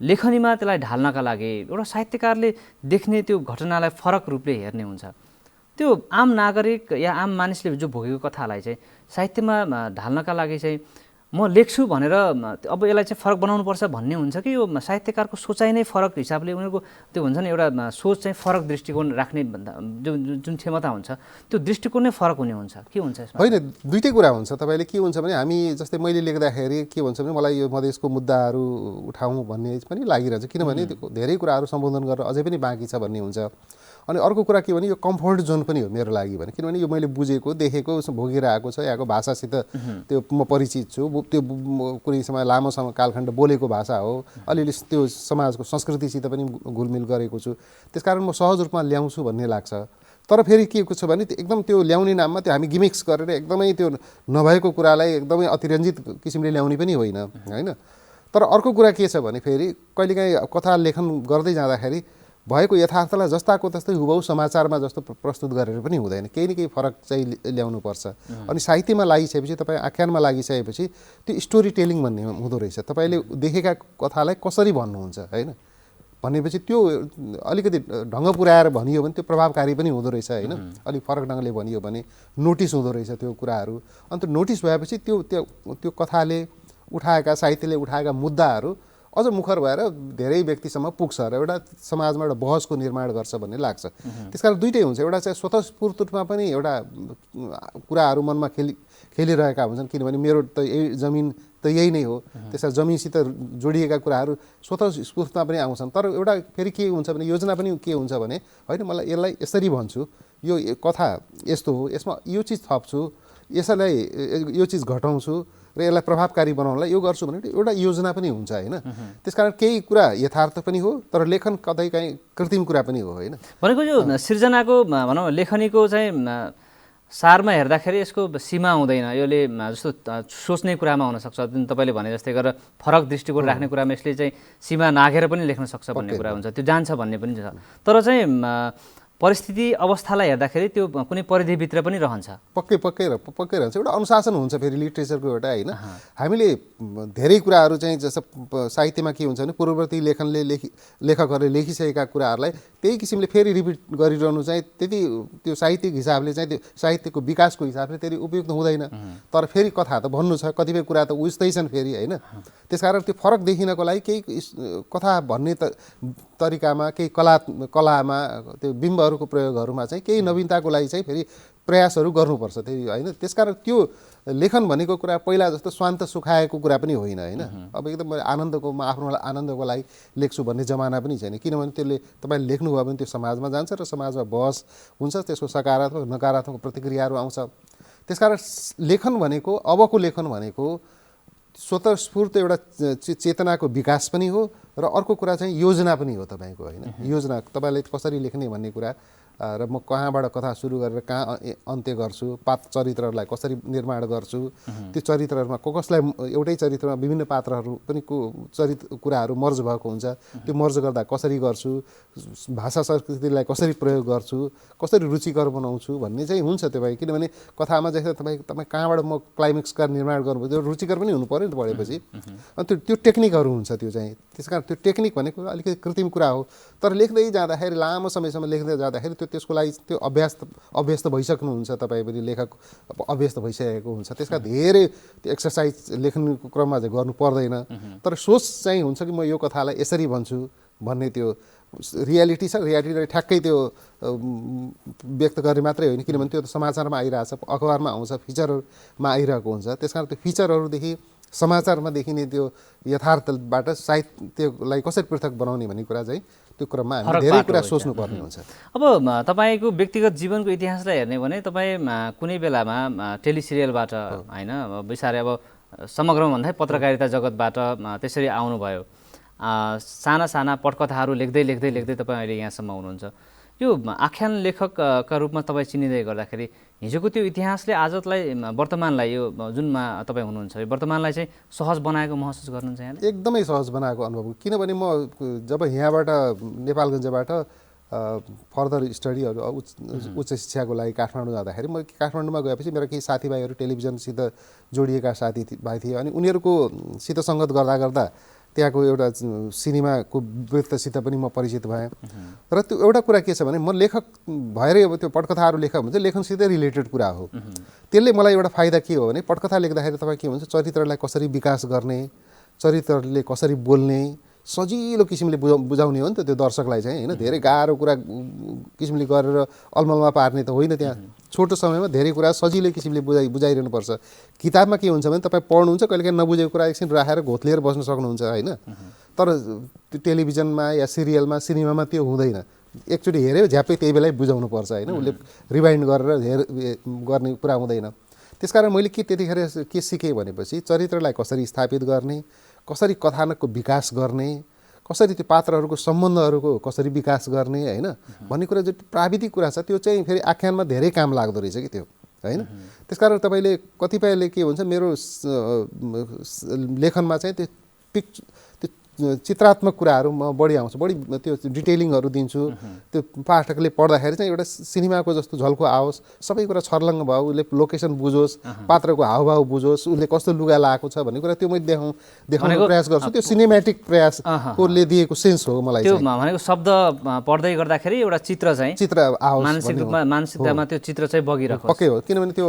लेखनीमा त्यसलाई ढाल्नका लागि एउटा साहित्यकारले देख्ने त्यो घटनालाई फरक रूपले हेर्ने हुन्छ। त्यो आम नागरिक या आम मानिसले जो भोगेको कथालाई चाहिँ साहित्यमा ढाल्नका लागि चाहिँ म लेख्छु भनेर अब यसलाई चाहिँ फरक बनाउनुपर्छ भन्ने हुन्छ कि यो साहित्यकारको सोचाइ नै फरक हिसाबले उनीहरूको त्यो हुन्छ नि एउटा सोच चाहिँ फरक दृष्टिकोण राख्ने जुन क्षमता हुन्छ त्यो दृष्टिकोण नै फरक हुने हुन्छ, के हुन्छ यसमा? होइन, दुईटै कुरा हुन्छ। तपाईँले के हुन्छ भने हामी जस्तै मैले लेख्दाखेरि के भन्छ भने मलाई यो मधेसको मुद्दाहरू उठाउँ भन्ने पनि लागिरहन्छ, किनभने धेरै कुराहरू सम्बोधन गरेर अझै पनि बाँकी छ भन्ने हुन्छ। अनि अर्को कुरा के भने यो कम्फर्ट जोन पनि हो मेरो लागि भने, किनभने यो मैले बुझेको, देखेको, भोगिरहेको छ, यहाँको भाषासित त्यो म परिचित छु, त्यो कुनै समय लामो समय कालखण्ड बोलेको भाषा हो, अलिअलि त्यो समाजको संस्कृतिसित पनि घुलमिल गरेको छु, त्यसकारण म सहज रूपमा ल्याउँछु भन्ने लाग्छ। तर फेरि के छ भने एकदम त्यो ल्याउने नाममा त्यो हामी गिमिक्स गरेर एकदमै त्यो नभएको कुरालाई एकदमै अतिरञ्जित किसिमले ल्याउने पनि होइन, होइन। तर अर्को कुरा के छ भने फेरि कहिलेकाहीँ कथा लेखन गर्दै जाँदाखेरि भएको यथार्थलाई जस्ताको तस्तै हुबहु समाचारमा जस्तो प्रस्तुत गरेर पनि हुँदैन, केही न केही फरक चाहिँ ल्याउनुपर्छ। अनि साहित्यमा लागिसकेपछि, तपाईँ आख्यानमा लागिसकेपछि त्यो स्टोरी टेलिङ भन्ने हुँदो रहेछ। तपाईँले देखेका कथालाई कसरी भन्नुहुन्छ, होइन, भनेपछि त्यो अलिकति ढङ्ग पुऱ्याएर भनियो भने त्यो प्रभावकारी पनि हुँदो रहेछ, होइन। अलिक फरक ढङ्गले भनियो भने नोटिस हुँदो रहेछ त्यो कुराहरू। अन्त नोटिस भएपछि त्यो कथाले उठाएका, साहित्यले उठाएका मुद्दाहरू अझ मुखर भएर धेरै व्यक्तिसम्म पुग्छ र एउटा समाजमा एउटा बहसको निर्माण गर्छ भन्ने लाग्छ। त्यसकारण दुइटै हुन्छ, एउटा चाहिँ स्वतस्फूर्त रूपमा पनि एउटा कुराहरू मनमा खेलिरहेका हुन्छन्, किनभने मेरो त यही जमिन त यही नै हो, त्यसमा जमिनसित जोडिएका कुराहरू स्वतस्फूर्तमा पनि आउँछन्। तर एउटा फेरि के हुन्छ भने योजना पनि के हुन्छ भने होइन, मलाई यसलाई यसरी भन्छु, यो कथा यस्तो हो, यसमा यो चिज थप्छु, यसलाई यो चिज घटाउँछु र यसलाई प्रभावकारी बनाउनलाई यो गर्छु भने एउटा योजना पनि हुन्छ, होइन। त्यसकारण केही कुरा यथार्थ पनि हो, तर लेखन कतै काहीँ कृत्रिम कुरा पनि हो, होइन। भनेको यो सिर्जनाको भनौँ लेखनीको चाहिँ सारमा हेर्दाखेरि यसको सीमा हुँदैन, यसले जस्तो सोच्ने कुरामा हुनसक्छ, जुन तपाईँले भने जस्तै गरेर फरक दृष्टिकोण राख्ने कुरामा यसले चाहिँ सीमा नाघेर पनि लेख्न सक्छ भन्ने कुरा हुन्छ, त्यो जान्छ भन्ने पनि छ। तर चाहिँ परिस्थिति अवस्थालाई हेर्दाखेरि त्यो कुनै परिधिभित्र पनि रहन्छ, पक्कै रहन्छ। एउटा अनुशासन हुन्छ फेरि लिटरेचरको एउटा, होइन। हामीले धेरै कुराहरू चाहिँ जस्तो साहित्यमा के हुन्छ भने पूर्ववर्ती लेखकहरूले लेखिसकेका कुराहरूलाई त्यही किसिमले फेरि रिपिट गरिरहनु चाहिँ त्यति त्यो साहित्यिक हिसाबले चाहिँ त्यो साहित्यको विकासको हिसाबले त्यति उपयुक्त हुँदैन। तर फेरि कथा त भन्नु छ, कतिपय कुरा त उस्तै छन् फेरि, होइन। त्यसकारण त्यो फरक देखिनको लागि केही कथा भन्ने तरिकामा, केही कलामा त्यो बिम्बहरूको प्रयोगहरूमा चाहिँ केही नवीनताको लागि चाहिँ फेरि प्रयासहरू गर्नुपर्छ, त्यही, होइन। त्यसकारण त्यो लेखन भनेको कुरा पहिला जस्तो स्वान्त सुखाएको कुरा पनि होइन, होइन। अब एकदम आनन्दको, म आफ्नो आनन्दको लागि लेख्छु भन्ने जमाना पनि छैन, किनभने त्यसले तपाईँले लेख्नुभयो भने त्यो समाजमा जान्छ र समाजमा बहस हुन्छ, त्यसको सकारात्मक नकारात्मक प्रतिक्रियाहरू आउँछ। त्यसकारण लेखन भनेको, अबको लेखन भनेको स्वतस्फूर्त एउटा चेतनाको विकास पनि हो र अर्को कुरा चाहिँ योजना पनि हो तपाईँको, होइन। योजना तपाईँले कसरी लेख्ने भन्ने कुरा र म कहाँबाट कथा सुरु गरेर कहाँ अन्त्य गर्छु, चरित्रहरूलाई कसरी निर्माण गर्छु, त्यो चरित्रहरूमा कसलाई, एउटै चरित्रमा विभिन्न पात्रहरू पनि कुराहरू मर्ज भएको हुन्छ, त्यो मर्ज गर्दा कसरी गर्छु, भाषा संस्कृतिलाई कसरी प्रयोग गर्छु, कसरी रुचिकर बनाउँछु भन्ने चाहिँ हुन्छ तपाईँ। किनभने कथामा जस्तै तपाईँ कहाँबाट म क्लाइमेक्सका निर्माण गर्नु, त्यो रुचिकर पनि हुनु पऱ्यो नि त पढेपछि। अनि त्यो टेक्निकहरू हुन्छ, त्यो चाहिँ। त्यसकारण त्यो टेक्निक भनेको अलिकति कृत्रिम कुरा हो, तर लेख्दै जाँदाखेरि, लामो समयसम्म लेख्दै जाँदाखेरि त्यसको लागि त्यो अभ्यस्त भइसक्नुहुन्छ, तपाईँ पनि लेखक अभ्यस्त भइसकेको हुन्छ। त्यसका धेरै त्यो एक्सर्साइज लेख्नुको क्रममा चाहिँ गर्नु पर्दैन। तर सोच चाहिँ हुन्छ कि म यो कथालाई यसरी भन्छु भन्ने त्यो रियालिटी छ, रियालिटीलाई ठ्याक्कै त्यो व्यक्त गर्ने मात्रै होइन, किनभने त्यो समाचारमा आइरहेछ, अखबारमा आउँछ, फिचरहरूमा आइरहेको हुन्छ। त्यसकारण त्यो फिचरहरूदेखि समाचारमा देखिने त्यो यथार्थबाट साहित्यलाई कसरी पृथक बनाउने भन्ने कुरा चाहिँ त्यो क्रममा हामी धेरै कुरा सोच्नुपर्ने हुन्छ। अब तपाईँको व्यक्तिगत जीवनको इतिहासलाई हेर्ने भने तपाईँ कुनै बेलामा टेलिसिरियलबाट, होइन, बिस्तारै अब समग्रमा भन्दा पत्रकारिता जगतबाट त्यसरी आउनुभयो, साना साना पटकथाहरू लेख्दै तपाईँ अहिले यहाँसम्म हुनुहुन्छ। यो आख्यान लेखकका रूपमा तपाईँ चिनिँदै गर्दाखेरि हिजोको त्यो इतिहासले आजलाई वर्तमानलाई यो जुनमा तपाईँ हुनुहुन्छ यो वर्तमानलाई चाहिँ सहज बनाएको महसुस गर्नुहुन्छ यहाँले? एकदमै सहज बनाएको अनुभव हो। किनभने म जब यहाँबाट नेपालगञ्जबाट फर्दर स्टडीहरू उच्च शिक्षाको लागि काठमाडौँ जाँदाखेरि म काठमाडौँमा गएपछि मेरो केही साथीभाइहरू टेलिभिजनसित जोडिएका साथीभाइ थिए अनि उनीहरूकोसित सङ्गत गर्दा गर्दा त्यहाँको एउटा सिनेमाको वृत्तसित पनि म परिचित भएँ। र त्यो एउटा कुरा के छ भने म लेखक भएरै अब त्यो पटकथाहरू लेखक हुन्छ लेखनसितै रिलेटेड कुरा हो। त्यसले मलाई एउटा फाइदा के हो भने पटकथा लेख्दाखेरि तपाईँ के हुन्छ चरित्रलाई कसरी विकास गर्ने, चरित्रले कसरी बोल्ने सजिलो किसिमले बुझाउने हो नि त त्यो दर्शकलाई चाहिँ होइन। धेरै गाह्रो कुरा किसिमले गरेर अलमलमा पार्ने त होइन, त्यहाँ छोटो समयमा धेरै कुरा सजिलो किसिमले बुझाइरहनुपर्छ। किताबमा के हुन्छ भने तपाईँ पढ्नुहुन्छ कहिलेकाहीँ नबुझेको कुरा एकछिन राखेर घोत्लिएर बस्न सक्नुहुन्छ होइन। तर त्यो टेलिभिजनमा या सिरियलमा सिनेमामा त्यो हुँदैन। एकचोटि हेऱ्यो झ्याप्पै त्यही बेलै बुझाउनु पर्छ होइन, उसले रिवाइन्ड गरेर गर्ने कुरा हुँदैन। त्यसकारण मैले त्यतिखेर के सिकेँ भनेपछि चरित्रलाई कसरी स्थापित गर्ने, कसरी कथानकको विकास गर्ने, कसरी त्यो पात्रहरूको सम्बन्धहरूको कसरी विकास गर्ने होइन भन्ने कुरा जो प्राविधिक कुरा छ त्यो चाहिँ फेरि आख्यानमा धेरै काम लाग्दो रहेछ कि त्यो होइन। त्यसकारण तपाईँले कतिपयले के हुन्छ मेरो लेखनमा चाहिँ त्यो चित्रात्मक कुराहरू म बढी आउँछ, बढी त्यो डिटेलिङहरू दिन्छु। त्यो पाठकले पढ्दाखेरि चाहिँ एउटा सिनेमाको जस्तो झल्को आओस्, सबै कुरा छर्लङ्ग भयो, उसले लोकेसन बुझोस्, पात्रको हावभाव बुझोस्, उसले कस्तो लुगा लगाएको छ भन्ने कुरा त्यो मैले देखाउने प्रयास गर्छु। त्यो सिनेमेटिक प्रयासले दिएको सेन्स हो मलाई। त्यो भनेको शब्द पढ्दै गर्दाखेरि एउटा चित्र आओस्, मानसिक रूपमा मानसिकतामा त्यो चित्र चाहिँ बगिरहेको पक्कै हो। किनभने त्यो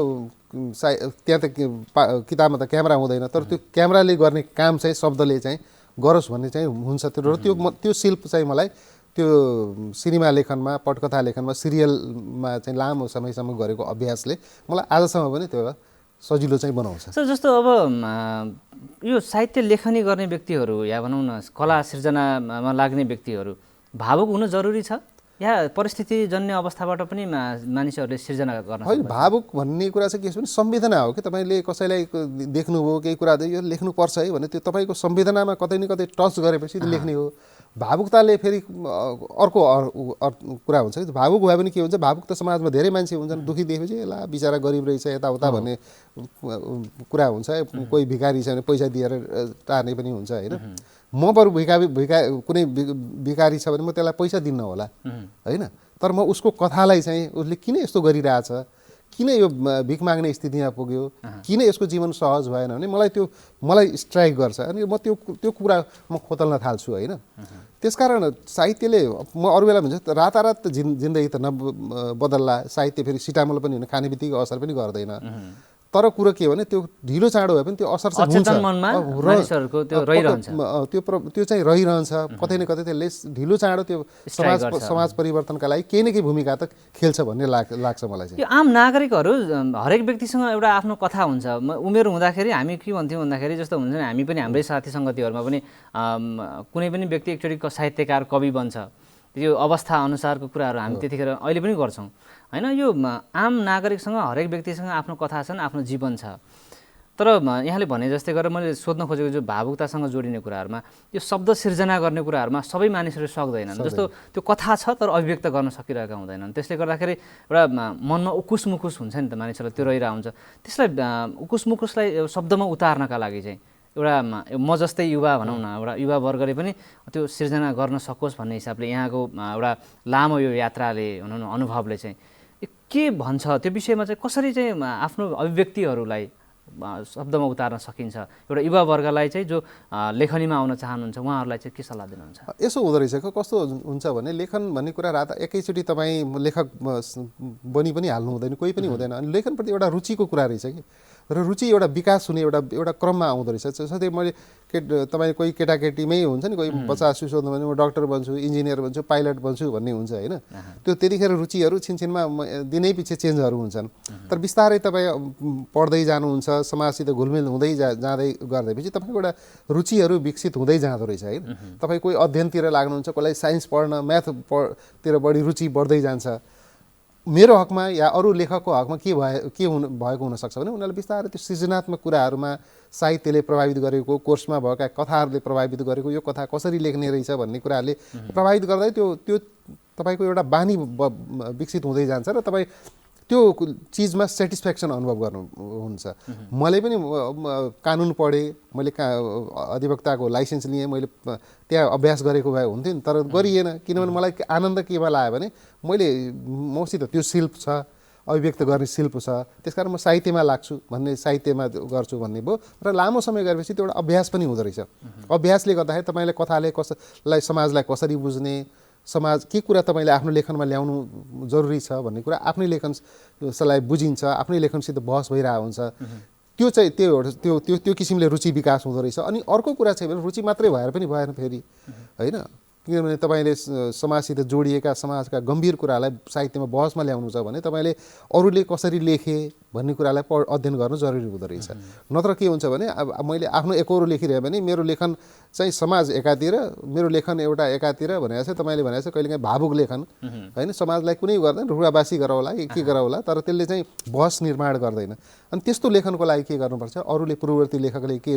त्यहाँ त किताबमा त क्यामेरा हुँदैन, तर त्यो क्यामेराले गर्ने काम चाहिँ शब्दले चाहिँ गरोस् भन्ने चाहिँ हुन्छ। त्यो शिल्प चाहिँ मलाई त्यो सिनेमा लेखनमा, पटकथा लेखनमा, सिरियलमा चाहिँ लामो समयसम्म गरेको अभ्यासले मलाई आजसम्म पनि त्यो सजिलो चाहिँ बनाउँछ। सर जस्तो अब यो साहित्य लेखनी गर्ने व्यक्तिहरू या भनौँ न कला सिर्जनामा लाग्ने व्यक्तिहरू भावुक हुनु जरुरी छ या परिस्थितिजन्य अवस्थाबाट पनि मानिसहरूले सिर्जना गर्न होइन? भावुक भन्ने कुरा चाहिँ के छ भने संवेदना हो कि तपाईँले कसैलाई देख्नुभयो केही कुरा यो लेख्नुपर्छ है भने त्यो तपाईँको संवेदनामा कतै न कतै टच गरेपछि त्यो लेख्ने हो। भावुकताले फेरि अर्को कुरा हुन्छ कि भावुक भयो भने के हुन्छ, भावुक त समाजमा धेरै मान्छे हुन्छन्, दुःखी देखेपछि ला बिचरा गरिब रहेछ यताउता भन्ने कुरा हुन्छ। कोही भिखारी छ भने पैसा दिएर टार्ने पनि हुन्छ होइन। म बरु कुनै भिखारी छ भने म त्यसलाई पैसा दिन्न होला होइन, तर म उसको कथालाई चाहिँ उसले किन यस्तो गरिरहेछ, किन यो भिख माग्ने स्थितिमा पुग्यो, किन यसको जीवन सहज भएन भने मलाई स्ट्राइक गर्छ अनि म त्यो कुरा म खोतल्न थाल्छु होइन। त्यसकारण साहित्यले म अरू बेला भन्छ रातारात जिन्दगी त बदल्ला, साहित्य फेरि सिटामोल पनि होइन, खाने बित्तिकै असर पनि गर्दैन। तर कुरो के हो भने त्यो ढिलो चाँडो भए पनि त्यो असर चाहिँ हुन्छ, त्यो चाहिँ रहिरहन्छ कतै न कतै। त्यसले ढिलो चाँडो त्यो समाज परिवर्तनका लागि केही न केही भूमिका त खेल्छ भन्ने लाग्छ मलाई चाहिँ। यो आम नागरिकहरू हरेक व्यक्तिसँग एउटा आफ्नो कथा हुन्छ। उमेर हुँदाखेरि हामी के भन्थ्यौँ भन्दाखेरि जस्तो हुन्छ नि, हामी पनि हाम्रै साथी सङ्गतिहरूमा पनि कुनै पनि व्यक्ति एकचोटि साहित्यकार कवि बन्छ, यो अवस्था अनुसारको कुराहरू हामी त्यतिखेर अहिले पनि गर्छौँ होइन। यो आम नागरिकसँग हरेक व्यक्तिसँग आफ्नो कथा छन्, आफ्नो जीवन छ। तर यहाँले भने जस्तै गरेर मैले सोध्न खोजेको जो भावुकतासँग जोडिने कुराहरूमा यो शब्द सिर्जना गर्ने कुराहरूमा सबै मानिसहरू सक्दैनन्। जस्तो त्यो कथा छ तर अभिव्यक्त गर्न सकिरहेका हुँदैनन्। त्यसले गर्दाखेरि एउटा मनमा उकुस मुकुस हुन्छ नि त मानिसहरूलाई, त्यो रहिरहेको हुन्छ। त्यसलाई उकुस मुकुसलाई शब्दमा उतार्नका लागि चाहिँ एउटा म जस्तै युवा भनौँ न, एउटा युवा वर्गले पनि त्यो सिर्जना गर्न सकोस् भन्ने हिसाबले यहाँको एउटा लामो यो यात्राले भनौँ न अनुभवले चाहिँ के भन्छ त्यो विषयमा चाहिँ कसरी चाहिँ आफ्नो अभिव्यक्तिहरूलाई शब्दमा उतार्न सकिन्छ? एउटा युवा वर्गलाई चाहिँ जो लेखनीमा आउन चाहनुहुन्छ उहाँहरूलाई चाहिँ के सल्लाह दिनुहुन्छ? यसो हुँदो रहेछ कस्तो हुन्छ भने लेखन भन्ने कुरा एकैचोटि तपाईँ लेखक बनी पनि हाल्नु हुँदैन, कोही पनि हुँदैन। अनि लेखनप्रति एउटा रुचिको कुरा रहेछ कि, र रुचि एउटा विकास हुने एउटा क्रममा आउँदो रहेछ। जस्तै मैले तपाईँ कोही केटाकेटीमै हुन्छ नि, कोही बच्चा सोध्नु भने म डक्टर बन्छु, इन्जिनियर बन्छु, पाइलट बन्छु भन्ने हुन्छ होइन। त्यो त्यतिखेर रुचिहरू छिनछिनमा दिनै पछि चेन्जहरू हुन्छन्। तर बिस्तारै तपाईँ पढ्दै जानुहुन्छ, समाजसित घुलमिल हुँदै जाँदै गर्दैपछि तपाईँको एउटा रुचिहरू विकसित हुँदै जाँदो रहेछ होइन। तपाईँ कोही अध्ययनतिर लाग्नुहुन्छ, कसैलाई साइन्स पढ्न, म्याथतिर बढी रुचि बढ्दै जान्छ। मेरो हकमा या अरू लेखकको हकमा के भएको हुनसक्छ भने उनीहरूले बिस्तारै त्यो सृजनात्मक कुराहरूमा साहित्यले प्रभावित गरेको, कोर्समा भएका कथाहरूले प्रभावित गरेको, यो कथा कसरी लेख्ने रहेछ भन्ने कुराहरूले प्रभावित गर्दै त्यो तपाईँको एउटा बानी विकसित हुँदै जान्छ र तपाईँ त्यो चिजमा सेटिस्फ्याक्सन अनुभव गर्नुहुन्छ। मैले पनि कानुन पढेँ, मैले अधिवक्ताको लाइसेन्स लिएँ, मैले त्यहाँ अभ्यास गरेको भए हुन्थ्यो नि, तर गरिएन। किनभने मलाई आनन्द केमा लाग्यो भने मसित त्यो शिल्प छ, अभिव्यक्त गर्ने शिल्प छ, त्यसकारण म साहित्यमा लाग्छु भन्ने, साहित्यमा गर्छु भन्ने भयो। र लामो समय गरेपछि त्यो एउटा अभ्यास पनि हुँदो रहेछ। अभ्यासले गर्दाखेरि तपाईँले कथाले कसलाई समाजलाई कसरी बुझ्ने, समाज के कुरा तपाईँले आफ्नो लेखनमा ल्याउनु जरुरी छ भन्ने कुरा आफ्नै लेखनलाई बुझिन्छ, आफ्नै लेखनसित बहस भइरहेको हुन्छ। त्यो चाहिँ त्यो किसिमले रुचि विकास हुँदो रहेछ। अनि अर्को कुरा चाहिँ भने रुचि मात्रै भएर पनि भएन फेरि, होइन? किनभने तपाईँले समाजसित जोडिएका समाजका गम्भीर कुरालाई साहित्यमा बहसमा ल्याउनु छ भने तपाईँले अरूले कसरी लेखे भन्ने कुरालाई अध्ययन गर्नु जरुरी हुँदो रहेछ। नत्र के हुन्छ भने अब मैले आफ्नो एकहोरो लेखिरहेँ भने मेरो लेखन चाहिँ समाज एकातिर, मेरो लेखन एउटा एकातिर भनेर चाहिँ तपाईँले भनेर चाहिँ कहिलेकाहीँ भावुक लेखन, होइन? समाजलाई कुनै गर्दैन, रुवाबासी गराउला के गराउला, तर त्यसले चाहिँ बहस निर्माण गर्दैन। अनि त्यस्तो लेखनको लागि के गर्नुपर्छ, अरूले पूर्ववर्ती लेखकले के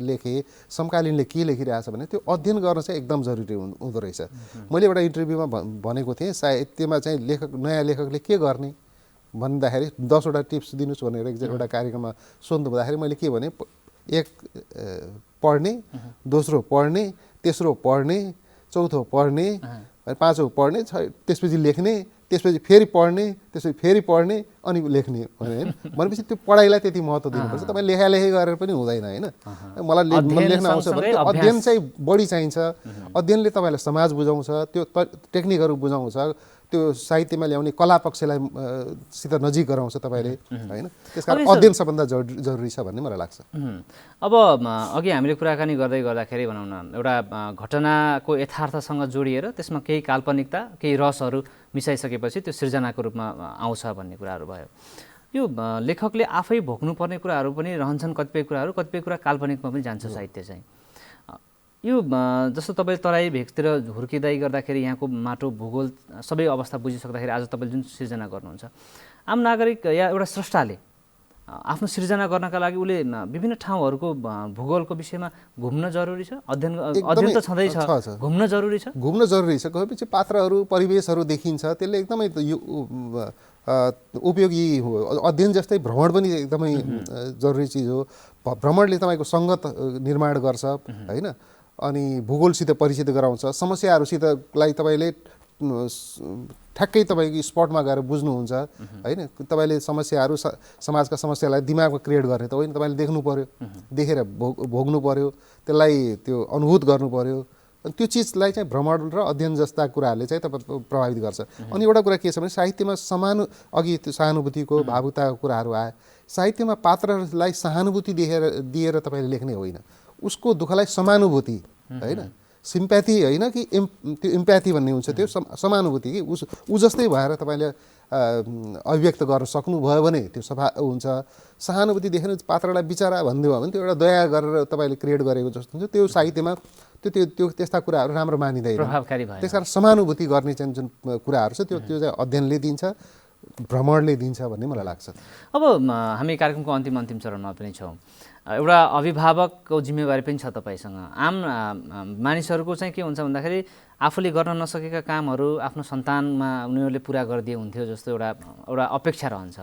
लेखे, समकालीनले के लेखिरहेछ भने त्यो अध्ययन गर्न चाहिँ एकदम जरुरी हुँदो रहेछ। मैले एउटा इन्टरभ्यूमा भनेको थिएँ, साहित्यमा चाहिँ नयाँ लेखकले के गर्ने भन्दाखेरि 10 वटा टिप्स दिनुहोस् भनेर एउटा कार्यक्रममा सोध्नु पर्दाखेरि मैले के भने, एक पढ्ने, दोस्रो पढ्ने, तेस्रो पढ्ने, चौथो पढ्ने, पाँचौँ पढ्ने, त्यसपछि लेख्ने, त्यसपछि फेरि पढ्ने, त्यसपछि फेरि पढ्ने अनि लेख्ने भनेपछि त्यो पढाइलाई त्यति महत्त्व दिनुपर्छ। तपाईँ लेखालेखी गरेर पनि हुँदैन, होइन? मलाई लेख्न आउँछ भने त्यो अध्ययन चाहिँ बढी चाहिन्छ। अध्ययनले तपाईँलाई समाज बुझाउँछ, त्यो टेक्निकहरू बुझाउँछ, त्यो साहित्यमा ल्याउने कला पक्षलाई सित नजिक गराउँछ तपाईँले, होइन? त्यसकारण अध्ययन सबभन्दा जरुरी छ भन्ने मलाई लाग्छ। अब अघि हामीले कुराकानी गर्दाखेरि भनौँ न, एउटा घटनाको यथार्थसँग जोडिएर त्यसमा केही काल्पनिकता, केही रसहरू मिसाइसकेपछि त्यो सृजनाको रूपमा आउँछ भन्ने कुराहरू भयो। यो लेखकले आफै भोग्नुपर्ने कुराहरू पनि रहन्छन्, कतिपय कुरा काल्पनिकमा पनि जान्छ साहित्य चाहिँ। यो जस्तो तपाईँ तराई भेगतिर हुर्किँदै गर्दाखेरि यहाँको माटो, भूगोल सबै अवस्था बुझिसक्दाखेरि आज तपाईँले जुन सृजना गर्नुहुन्छ, आम नागरिक या एउटा स्रष्टाले आफ्नो सृजना गर्नका लागि उसले विभिन्न ठाउँहरूको भूगोलको विषयमा घुम्न जरुरी छ, अध्ययन त छँदैछ, घुम्न जरुरी छ। गएपछि पात्रहरू, परिवेशहरू देखिन्छ, त्यसले एकदमै उपयोगी हो। अध्ययन जस्तै भ्रमण पनि एकदमै जरुरी चिज हो। भ्रमणले तपाईँको सङ्गत निर्माण गर्छ, होइन? अनि भूगोलसित परिचित गराउँछ, समस्याहरूसितलाई तपाईँले ठ्याक्कै तपाईँको स्पटमा गएर बुझ्नुहुन्छ, होइन? तपाईँले समस्याहरू, समाजका समस्यालाई दिमागमा क्रिएट गर्ने त होइन, तपाईँले देख्नु पर्यो, देखेर भोग्नु पर्यो, त्यसलाई त्यो अनुभूत गर्नु पर्यो। त्यो चिजलाई चाहिँ भ्रमण र अध्ययन जस्ता कुराहरूले चाहिँ तपाईँ प्रभावित गर्छ। अनि एउटा कुरा के छ भने साहित्यमा अघि त्यो सहानुभूतिको, भावुकताको कुराहरू आए। साहित्यमा पात्रलाई सहानुभूति दिएर तपाईँले लेख्ने होइन, उसको दुःखलाई समानुभूति, होइन? सिम्प्याथी होइन कि त्यो इम्प्याथी भन्ने हुन्छ, त्यो समानुभूति कि ऊ जस्तै भएर तपाईँले अभिव्यक्त गर्न सक्नुभयो भने त्यो सफा हुन्छ। सहानुभूति देखेर पात्रलाई बिचारा भनिदियो भने त्यो एउटा दया गरेर तपाईँले क्रिएट गरेको जस्तो हुन्छ। त्यो साहित्यमा त्यो त्यस्ता कुराहरू राम्रो मानिँदैन, प्रभावकारी भयो। त्यस कारण समानुभूति गर्ने चाहिँ जुन कुराहरू छ त्यो चाहिँ अध्ययनले दिन्छ, भ्रमणले दिन्छ भन्ने मलाई लाग्छ। अब हामी कार्यक्रमको अन्तिम चरणमा पनि छौँ। एउटा अभिभावकको जिम्मेवारी पनि छ तपाईँसँग। आम मानिसहरूको चाहिँ के हुन्छ भन्दाखेरि आफूले गर्न नसकेका कामहरू आफ्नो सन्तानमा उनीहरूले पुरा गरिदिए हुन्थ्यो जस्तो एउटा अपेक्षा रहन्छ।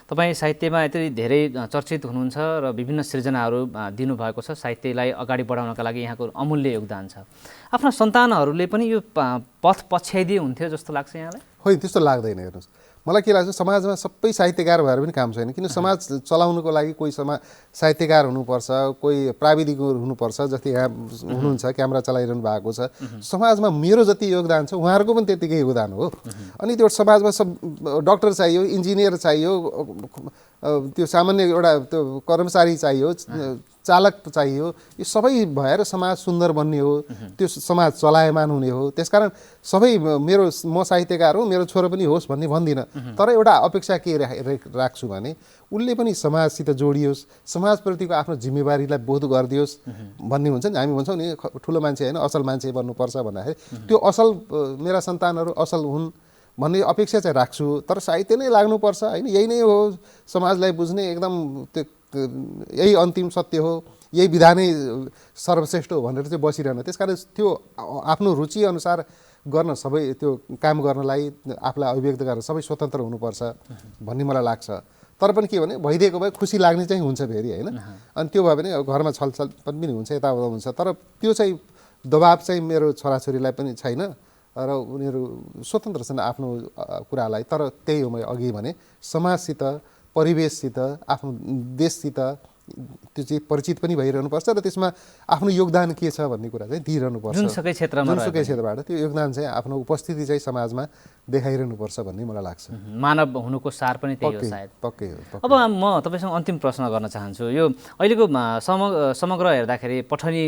तपाईँ साहित्यमा यति धेरै चर्चित हुनुहुन्छ र विभिन्न सृजनाहरू दिनुभएको छ, साहित्यलाई अगाडि बढाउनका लागि यहाँको अमूल्य योगदान छ। आफ्ना सन्तानहरूले पनि यो पथ पछ्याइदिए हुन्थ्यो जस्तो लाग्छ यहाँलाई? होइन, त्यस्तो लाग्दैन। हेर्नुहोस्, मलाई के लाग्छ, समाजमा सबै साहित्यकार भएर पनि काम छैन। किन समाज चलाउनुको लागि कोही साहित्यकार हुनुपर्छ, कोही प्राविधिक हुनुपर्छ, जस्तै यहाँ हुनुहुन्छ, क्यामेरा चलाइरहनु भएको छ। समाजमा मेरो जति योगदान छ उहाँहरूको पनि त्यतिकै योगदान हो। अनि त्यो समाजमा डक्टर चाहियो, इन्जिनियर चाहियो, त्यो सामान्य एउटा त्यो कर्मचारी चाहियो, चालक चाहियो, यो सबै भएर समाज सुन्दर बन्ने हो, त्यो समाज चलायमान हुने हो। त्यसकारण म साहित्यकार हो, मेरो छोरो पनि होस् भन्दिनँ, तर एउटा अपेक्षा के राख्छु भने उसले पनि समाजसित जोडियोस्, समाजप्रतिको आफ्नो जिम्मेवारीलाई बोध गरिदियोस् भन्ने हुन्छ नि। हामी भन्छौँ नि ठुलो मान्छे होइन असल मान्छे बन्नुपर्छ भन्दाखेरि त्यो असल मेरा सन्तानहरू असल हुन् भन्ने अपेक्षा चाहिँ राख्छु। तर साहित्य नै लाग्नुपर्छ, होइन? यही नै हो समाजलाई बुझ्ने, एकदम यही अन्तिम सत्य हो, यही विधानै सर्वश्रेष्ठ हो भनेर चाहिँ बसिरहनु। त्यसकारण त्यो आफ्नो रुचि अनुसार गर्न सबै त्यो काम गर्नलाई आफूलाई अभिव्यक्त गरेर सबै स्वतन्त्र हुनुपर्छ भन्ने मलाई लाग्छ। तर पनि के भने भइदिएको भए खुसी लाग्ने चाहिँ हुन्छ फेरि होइन। अनि त्यो भयो भने घरमा छलछल पनि हुन्छ, यताउता हुन्छ। तर त्यो चाहिँ दबाब चाहिँ मेरो छोराछोरीलाई पनि छैन र उनीहरू स्वतन्त्र छन् आफ्नो कुरालाई। तर त्यही हो मैले अघि भने समाजसित, परिवेशसित, आफ्नो देशसित त्यो चाहिँ परिचित पनि भइरहनुपर्छ र त्यसमा आफ्नो योगदान के छ भन्ने कुरा चाहिँ दिइरहनुपर्छ। जुनसुकै क्षेत्रबाट त्यो योगदान चाहिँ आफ्नो उपस्थिति चाहिँ समाजमा देखाइरहनुपर्छ भन्ने मलाई लाग्छ। मानव हुनुको सार पनि त्यही हो सायद। पक्कै हो। अब म तपाईँसँग अन्तिम प्रश्न गर्न चाहन्छु। यो अहिलेको समग्र हेर्दाखेरि पठनी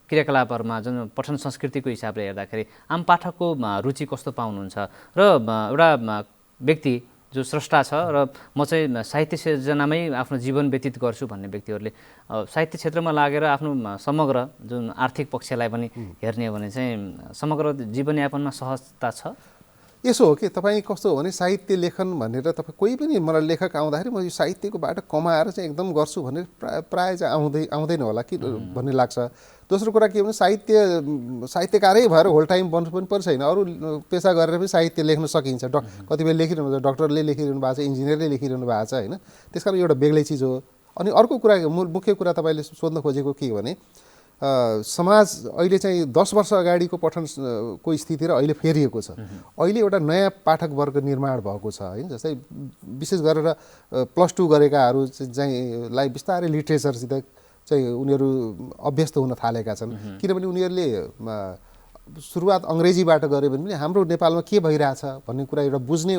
क्रियाकलापहरूमा जुन पठन संस्कृतिको हिसाबले हेर्दाखेरि आम पाठकको रुचि कस्तो पाउनुहुन्छ र एउटा व्यक्ति जो स्रष्टा छ र म चाहिँ साहित्य सिर्जनामै आफ्नो जीवन व्यतीत गर्छु भन्ने व्यक्तिहरूले साहित्य क्षेत्रमा लागेर आफ्नो समग्र जुन आर्थिक पक्षलाई पनि हेर्ने हो भने चाहिँ समग्र जीवनयापनमा सहजता छ? यसो हो कि तपाईँ कस्तो हो भने साहित्य लेखन भनेर तपाईँ कोही पनि मलाई लेखक आउँदाखेरि म यो साहित्यको बाटो कमाएर चाहिँ एकदम गर्छु भनेर प्रायः चाहिँ आउँदैन होला कि भन्ने लाग्छ। दोस्रो कुरा के भने साहित्यकारै भएर होल टाइम बन्नु पनि पर्छ होइन। अरू पेसा गरेर पनि साहित्य लेख्न सकिन्छ। कतिपय लेखिरहनु हुन्छ, डक्टरले लेखिरहनु भएको छ, इन्जिनियरले लेखिरहनु भएको छ होइन। त्यस कारण एउटा बेग्लै चिज हो। अनि अर्को कुरा मुख्य कुरा तपाईँले सोध्न खोजेको के भने समाज अहिले चाहिँ 10 वर्ष अगाडिको पठनको स्थिति र अहिले फेरिएको छ। अहिले एउटा नयाँ पाठक वर्ग निर्माण भएको छ होइन। जस्तै विशेष गरेर +2 गरेकाहरू चाहिँ लाई बिस्तारै लिट्रेचरसित चाहिँ उनीहरू अभ्यस्त हुन थालेका छन्। किनभने उनीहरूले सुरुवात अङ्ग्रेजीबाट गऱ्यो भने पनि हाम्रो नेपालमा के भइरहेछ भन्ने कुरा एउटा बुझ्ने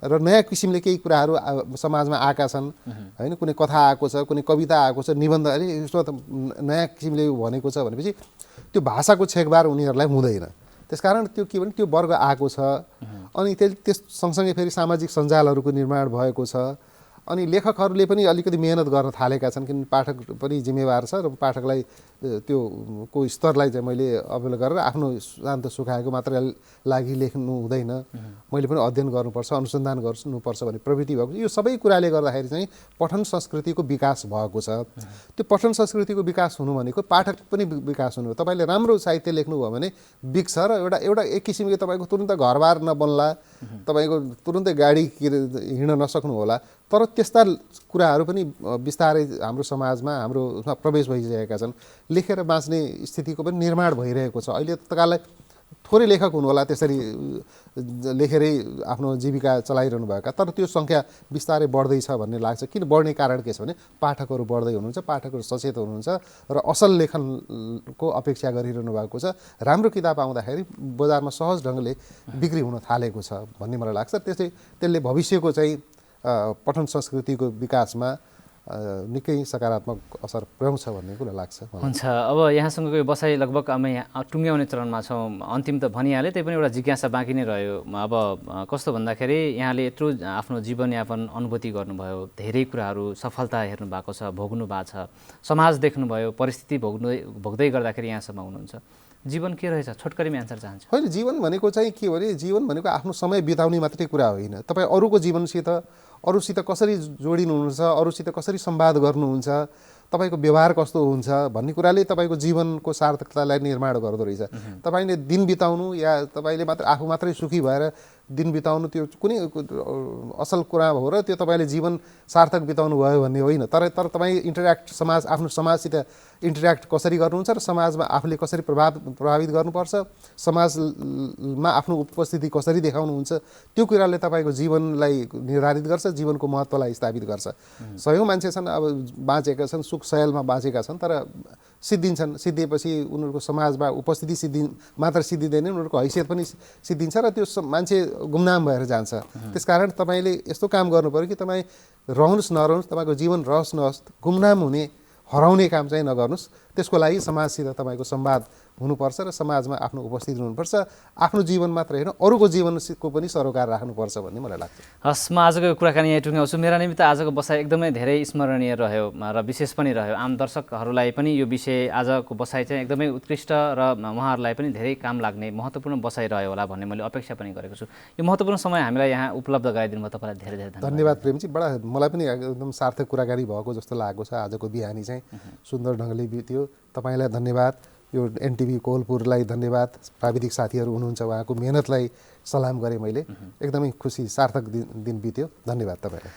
र नयाँ किसिमले केही कुराहरू समाजमा आएका छन् होइन। कुनै कथा आएको छ, कुनै कविता आएको छ, निबन्ध अरे यसमा त नयाँ किसिमले भनेको छ भनेपछि त्यो भाषाको छेकबार उनीहरूलाई हुँदैन। त्यसकारण त्यो के भने त्यो वर्ग आएको छ। अनि त्यस सँगसँगै फेरि सामाजिक सञ्जालहरूको निर्माण भएको छ। अनि लेखकहरूले पनि अलिकति मेहनत गर्न थालेका छन् किनभने पाठक पनि जिम्मेवार छ र पाठकलाई त्यो को स्तरलाई चाहिँ मैले अवहेला गरेर आफ्नो शान्त सुखाएको मात्र लागि लेख्नु हुँदैन। मैले पनि अध्ययन गर्नुपर्छ, अनुसन्धान गर्नुपर्छ भन्ने प्रवृत्ति भएको छ। यो सबै कुराले गर्दाखेरि चाहिँ पठन संस्कृतिको विकास भएको छ। त्यो पठन संस्कृतिको विकास हुनु भनेको पाठक पनि विकास हुनु हो। तपाईँले राम्रो साहित्य लेख्नुभयो भने बिग्छ र एउटा एक किसिमले तपाईँको तुरुन्तै घरबार नबन्ला, तपाईँको तुरुन्तै गाडी हिँड्न नसक्नु होला। तर त्यस्ता कुराहरू पनि बिस्तारै हाम्रो समाजमा हाम्रो उसमा प्रवेश भइसकेका छन्। लेखेर बाँच्ने स्थितिको पनि निर्माण भइरहेको छ। अहिले तकालाई थोरै लेखक हुनु होला त्यसरी लेखेरै आफ्नो जीविका चलाइरहनु भएका, तर त्यो सङ्ख्या बिस्तारै बढ्दैछ भन्ने लाग्छ। किन बढ्ने कारण के छ भने पाठकहरू बढ्दै हुनुहुन्छ, पाठकहरू सचेत हुनुहुन्छ र असल लेखनको अपेक्षा गरिरहनु भएको छ। राम्रो किताब आउँदाखेरि बजारमा सहज ढङ्गले बिक्री हुन थालेको छ भन्ने मलाई लाग्छ। त्यसले भविष्यको चाहिँ पठन संस्कृतिको विकासमा निकै सकारात्मक असर पुर्याउँछ भन्ने कुरा लाग्छ। हुन्छ, अब यहाँसँगको यो बसाइ लगभग हामी टुङ्ग्याउने चरणमा छौँ। अन्तिम त भनिहालेँ, त्यही पनि एउटा जिज्ञासा बाँकी नै रह्यो। अब कस्तो भन्दाखेरि यहाँले यत्रो आफ्नो जीवनयापन अनुभूति गर्नुभयो, धेरै कुराहरू सफलता हेर्नु भएको छ, भोग्नु भएको छ, समाज देख्नुभयो, परिस्थिति भोग्दै गर्दाखेरि यहाँसम्म हुनुहुन्छ। जीवन के रहेछ? छोटकरीमा एन्सर चाहन्छु। होइन, जीवन भनेको चाहिँ के भने जीवन भनेको आफ्नो समय बिताउने मात्रै कुरा होइन। तपाईँ अरूको जीवनसित अरूसित कसरी जोडिनुहुन्छ, अरूसित कसरी संवाद गर्नुहुन्छ, तपाईँको व्यवहार कस्तो हुन्छ भन्ने कुराले तपाईँको जीवनको सार्थकतालाई निर्माण गर्दो रहेछ। तपाईँले दिन बिताउनु या तपाईँले मात्र आफू मात्रै सुखी भएर दिन बिताउनु त्यो कुनै असल कुरा हो र त्यो तपाईँले जीवन सार्थक बिताउनु भयो भन्ने होइन। तर तपाईँ आफ्नो समाजसित इन्टरेक्ट कसरी गर्नुहुन्छ र समाजमा आफूले कसरी प्रभावित गर्नुपर्छ, समाजमा आफ्नो उपस्थिति कसरी देखाउनुहुन्छ, त्यो कुराले तपाईँको जीवनलाई निर्धारित गर्छ, जीवनको महत्त्वलाई स्थापित गर्छ। सयौँ मान्छे छन् अब बाँचेका छन्, सुख सयलमा बाँचेका छन्, तर सिद्धिन्छन्। सिद्धिएपछि उनीहरूको समाजमा उपस्थिति मात्र सिद्धिँदैन, उनीहरूको हैसियत पनि सिद्धिन्छ र त्यो मान्छे गुमनाम भएर जान्छ। त्यसकारण तपाईँले यस्तो काम गर्नु पऱ्यो कि तपाईँ रहनुहोस् नरहनुहोस्, तपाईँको जीवन रहोस् नहोस्, गुमनाम हुने हराउने काम चाहिँ नगर्नुहोस्। त्यसको लागि समाजसित तपाईँको संवाद हुनुपर्छ र समाजमा आफ्नो उपस्थिति हुनुपर्छ। आफ्नो जीवन मात्र होइन, अरूको जीवनको पनि सरोकार राख्नुपर्छ भन्ने मलाई लाग्छ। हस्, म आजको कुराकानी यहाँ टुङ्ग्याउँछु। मेरा निमित्त आजको बसाइ एकदमै धेरै स्मरणीय रह्यो र विशेष पनि रह्यो। आम दर्शकहरूलाई पनि यो विषय आजको बसाइ चाहिँ एकदमै उत्कृष्ट र उहाँहरूलाई पनि धेरै काम लाग्ने महत्त्वपूर्ण बसाइ रह्यो होला भन्ने मैले अपेक्षा पनि गरेको छु। यो महत्त्वपूर्ण समय हामीलाई यहाँ उपलब्ध गराइदिनु भयो, तपाईँलाई धेरै धेरै धन्यवाद प्रेमजी। बडा मलाई पनि एकदम सार्थक कुराकानी भएको जस्तो लागेको छ। आजको बिहानी चाहिँ सुन्दर ढङ्गले बित्यो। तपाईँलाई धन्यवाद। यो एनटिभी कोहलपुरलाई धन्यवाद, प्राविधिक साथीहरू हुनुहुन्छ उहाँको मेहनतलाई सलाम गरेँ मैले। एकदमै खुसी सार्थक दिन बित्यो। धन्यवाद तपाईँलाई।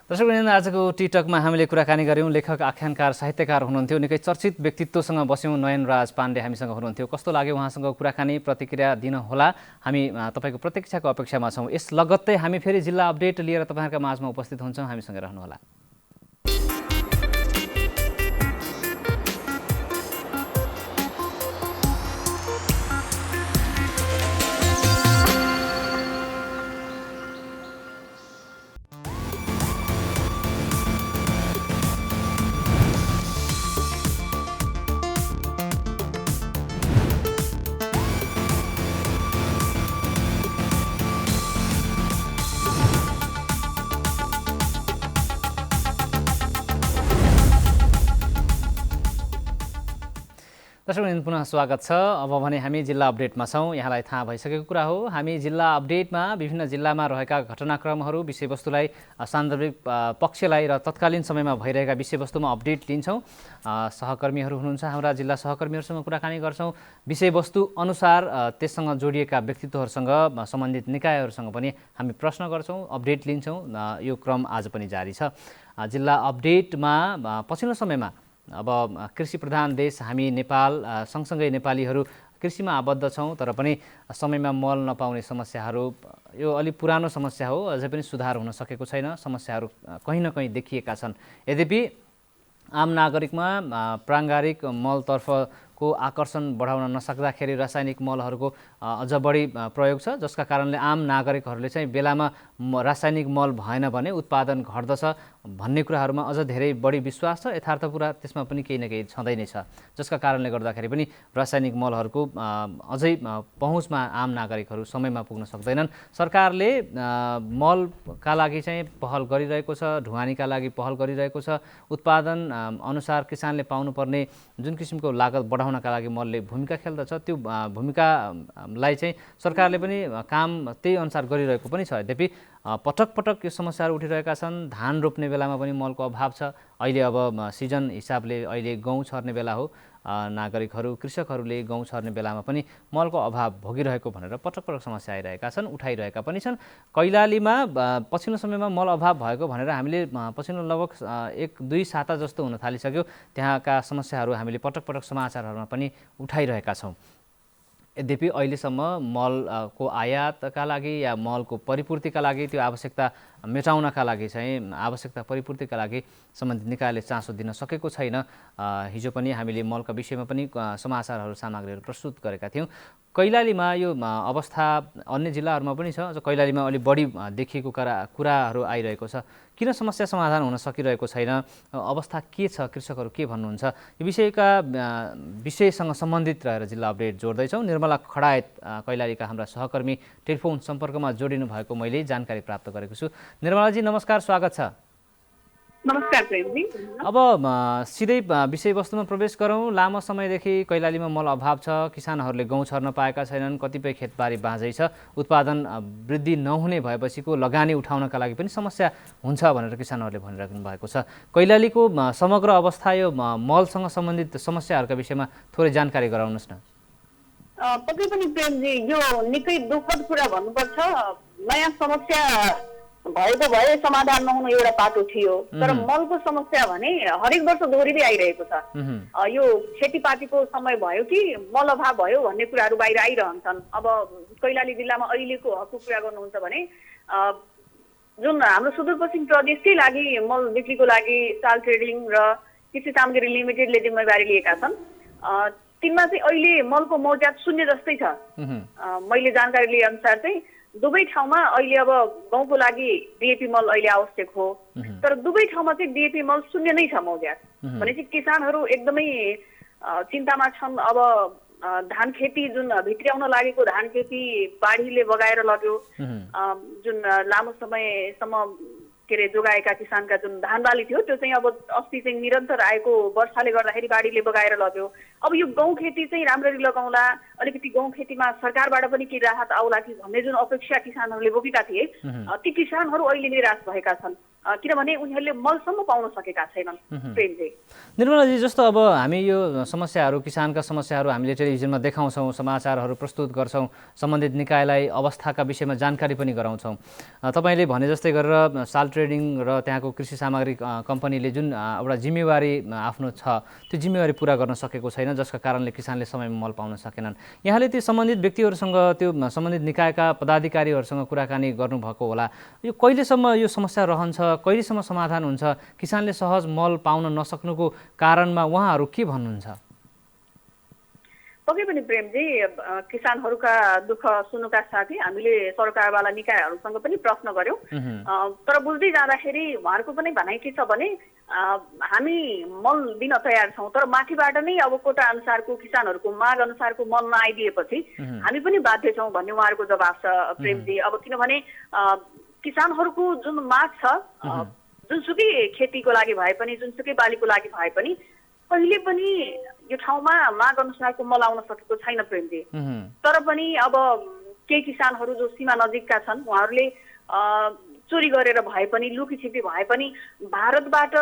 दर्शकवृन्द, आजको टिकटकमा हामीले कुराकानी गऱ्यौँ। लेखक, आख्यानकार, साहित्यकार हुनुहुन्थ्यो, निकै चर्चित व्यक्तित्वसँग बस्यौँ। नयनराज पाण्डे हामीसँग हुनुहुन्थ्यो। कस्तो लाग्यो उहाँसँग कुराकानी? प्रतिक्रिया दिन होला। हामी तपाईँको प्रतीक्षाको अपेक्षामा छौँ। यस लगत्तै हामी फेरि जिल्ला अपडेट लिएर तपाईँहरूका माझमा उपस्थित हुन्छौँ। हामीसँग रहनुहोला। दर्शकवृन्द, पुनः स्वागत छ। अब भने हामी जिल्ला अपडेटमा छौँ। यहाँलाई थाहा भइसकेको कुरा हो, हामी जिल्ला अपडेटमा विभिन्न जिल्लामा रहेका घटनाक्रमहरू, विषयवस्तुलाई, सान्दर्भिक पक्षलाई र तत्कालीन समयमा भइरहेका विषयवस्तुमा अपडेट लिन्छौँ। सहकर्मीहरू हुनुहुन्छ हाम्रा, जिल्ला सहकर्मीहरूसँग कुराकानी गर्छौँ। विषयवस्तु अनुसार त्यससँग जोडिएका व्यक्तित्वहरूसँग, सम्बन्धित निकायहरूसँग पनि हामी प्रश्न गर्छौँ, अपडेट लिन्छौँ। यो क्रम आज पनि जारी छ। जिल्ला अपडेटमा पछिल्लो समयमा अब कृषि प्रधान देश हामी नेपाल, सँगसँगै नेपालीहरू कृषिमा आबद्ध छौँ, तर पनि समयमा मल नपाउने समस्याहरू यो अलि पुरानो समस्या हो, अझै पनि सुधार हुन सकेको छैन। समस्याहरू कहीँ न कहीँ देखिएका छन्। यद्यपि आम नागरिकमा प्राङ्गारिक मलतर्फको आकर्षण बढाउन नसक्दाखेरि रासायनिक मलहरूको अझ बढी प्रयोग छ, जसका कारणले आम नागरिकहरूले चाहिँ बेलामा रासायनिक मल भएन भने उत्पादन घट्दछ भन्ने कुराहरूमा अझ धेरै बढी विश्वास छ। यथार्थ कुरा त्यसमा पनि केही न केही छँदै नै छ, जसका कारणले गर्दाखेरि पनि रासायनिक मलहरूको अझै पहुँचमा आम नागरिकहरू समयमा पुग्न सक्दैनन्। सरकारले मलका लागि चाहिँ पहल गरिरहेको छ, ढुवानीका लागि पहल गरिरहेको छ। उत्पादन अनुसार किसानले पाउनुपर्ने जुन किसिमको लागत बढाउनका लागि मलले भूमिका खेल्दछ, त्यो भूमिकालाई चाहिँ सरकारले पनि काम त्यही अनुसार गरिरहेको पनि छ। यद्यपि पटक पटक यो समस्याहरू उठिरहेका छन्। धान रोप्ने बेलामा पनि मलको अभाव छ। अहिले अब सिजन हिसाबले अहिले गहुँ छर्ने बेला हो, नागरिकहरू, कृषकहरूले गहुँ छर्ने बेलामा पनि मलको अभाव भोगिरहेको भनेर पटक पटक समस्या आइरहेका छन्, उठाइरहेका पनि छन्। कैलालीमा पछिल्लो समयमा मल अभाव भएको भनेर हामीले पछिल्लो लगभग 1-2 साता जस्तो हुन थालिसक्यो। त्यहाँका समस्याहरू हामीले पटक पटक समाचारहरूमा पनि उठाइरहेका छौँ। यद्यपि अहिलेसम्म मलको आयातका लागि या मलको परिपूर्तिका लागि, त्यो आवश्यकता मेटाउनका लागि चाहिँ आवश्यकता परिपूर्तिका लागि सम्बन्धित निकायले चासो दिन सकेको छैन। हिजो पनि हामीले मलका विषयमा पनि समाचारहरू, सामग्रीहरू प्रस्तुत गरेका थियौँ। कैलालीमा यो अवस्था अन्य जिल्लाहरूमा पनि छ, कैलालीमा अलि बढी देखिएको कुराहरू आइरहेको छ। किन समस्या समाधान हुन सकिरहेको छैन? अवस्था के छ? कृषकहरू के भन्नुहुन्छ? यो विषयसँग सम्बन्धित रहेर जिल्ला अपडेट जोड्दैछौँ। निर्मला खडायत कैलालीका हाम्रा सहकर्मी टेलिफोन सम्पर्कमा जोडिनु भएको मैले जानकारी प्राप्त गरेको छु। निर्मलाजी नमस्कार, स्वागत छ। नमस्कार प्रेमजी। अब सिधै विषयवस्तुमा प्रवेश गरौँ। लामो समयदेखि कैलालीमा मल अभाव छ, किसानहरूले गहुँ छर्न पाएका छैनन्, कतिपय खेतबारी बाँझै छ, उत्पादन वृद्धि नहुने भएपछिको लगानी उठाउनका लागि पनि समस्या हुन्छ भनेर किसानहरूले भनिराख्नु भएको छ। कैलालीको समग्र अवस्था, यो मलसँग सम्बन्धित समस्याहरूका विषयमा थोरै जानकारी गराउनुहोस् न। पक्कै पनि प्रेमजी, यो निकै दुःखद कुरा भन्नुपर्छ। नयाँ समस्या भएको भए समाधान नहुनु एउटा पाटो थियो, तर मलको समस्या भने हरेक वर्ष दोहोरिँदै आइरहेको छ। यो खेतीपातीको समय भयो कि मल अभाव भयो भन्ने कुराहरू बाहिर आइरहन्छन्। अब कैलाली जिल्लामा अहिलेको हकको कुरा गर्नुहुन्छ भने जुन हाम्रो सुदूरपश्चिम प्रदेशकै लागि मल बिक्रीको लागि चाल ट्रेडिङ र कृषि सामग्री लिमिटेडले जिम्मेवारी लिएका छन्। तिनमा चाहिँ अहिले मलको मौजात 0 जस्तै छ। मैले जानकारी लिए अनुसार चाहिँ दुवै ठाउँमा अहिले अब गहुँको लागि डिएपी मल अहिले आवश्यक हो, तर दुवै ठाउँमा चाहिँ डिएपी मल 0 नै छ मौजात। भनेपछि किसानहरू एकदमै चिन्तामा छन्। अब धान खेती जुन भित्र्याउन लागेको धान खेती बाढीले बगाएर लग्यो, जुन लामो समयसम्म के अरे जोगाएका किसानका जुन धान बाली थियो त्यो चाहिँ अब अस्ति चाहिँ निरन्तर आएको वर्षाले गर्दाखेरि बाढीले बगाएर लग्यो। अब यो गहुँ खेती चाहिँ राम्ररी लगाउँला, अलिकति गहुँ खेतीमा सरकारबाट पनि केही राहत आउला कि भन्ने जुन अपेक्षा किसानहरूले बोकेका थिए, ती किसानहरू अहिले निराश भएका छन्, किनभने उनीहरूले मलसम्म पाउन सकेका छैनन्। प्रेमजी, निर्मलाजी, जस्तो अब हामी यो समस्याहरू, किसानका समस्याहरू हामीले टेलिभिजनमा देखाउँछौँ, समाचारहरू प्रस्तुत गर्छौँ, सम्बन्धित निकायलाई अवस्थाका विषयमा जानकारी पनि गराउँछौँ। तपाईँले भने जस्तै गरेर साल ट्रेडिङ र त्यहाँको कृषि सामग्री कम्पनीले जुन एउटा जिम्मेवारी आफ्नो छ, त्यो जिम्मेवारी पुरा गर्न सकेको छैन, जसका कारणले किसानले समयमा मल पाउन सकेनन्। यहाँले ती सम्बन्धित व्यक्तिहरूसँग, त्यो सम्बन्धित निकायका पदाधिकारीहरूसँग कुराकानी गर्नुभएको होला। यो कहिलेसम्म यो समस्या रहन्छ, कहिलेसम्म समाधान हुन्छ? किसानले सहज मल पाउन नसक्नुको कारणमा उहाँहरू के भन्नुहुन्छ? पक्कै पनि प्रेमजी, किसानहरूका दुःख सुन्नुका साथै हामीले सरकारवाला निकायहरूसँग पनि प्रश्न गर्यौं। तर बुझ्दै जाँदाखेरि उहाँहरूको पनि भनाइ के छ भने हामी मल दिन तयार छौँ, तर माथिबाट नै अब कोटा अनुसारको किसानहरूको माग अनुसारको मल नआइदिएपछि हामी पनि बाध्य छौँ भन्ने उहाँहरूको जवाब छ प्रेमजी। अब किनभने किसानहरूको जुन माग छ, जुनसुकै खेतीको लागि भए पनि, जुनसुकै बालीको लागि भए पनि, कहिले पनि यो ठाउँमा माग अनुसारको मल आउन सकेको छैन प्रेमजी। तर पनि अब केही किसानहरू जो सीमा नजिकका छन्, उहाँहरूले चोरी गरेर भए पनि, लुकीछिपी भए पनि भारतबाट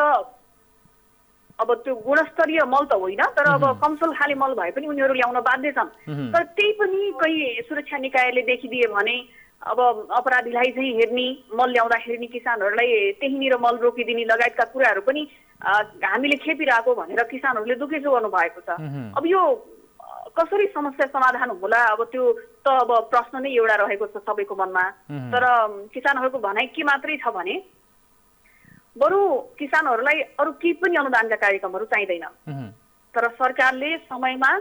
अब त्यो गुणस्तरीय मल त होइन, तर अब कमसल खाले मल भए पनि उनीहरू ल्याउन बाध्य छन्। तर त्यही पनि कोही सुरक्षा निकायले देखिदिए भने अब अपराधीलाई चाहिँ हेर्ने, मल ल्याउँदाखेरि नि किसानहरूलाई त्यहीँनिर मल रोकिदिने लगायतका कुराहरू पनि हामीले खेपिरहेको भनेर किसानहरूले दुखेसो गर्नु भएको छ। अब यो कसरी समस्या समाधान होला, अब त्यो त अब प्रश्न नै एउटा रहेको छ सबैको मनमा। तर किसानहरूको भनाइ के मात्रै छ भने बरु किसानहरूलाई अरू केही पनि अनुदानका कार्यक्रमहरू चाहिँदैन, तर सरकारले समयमा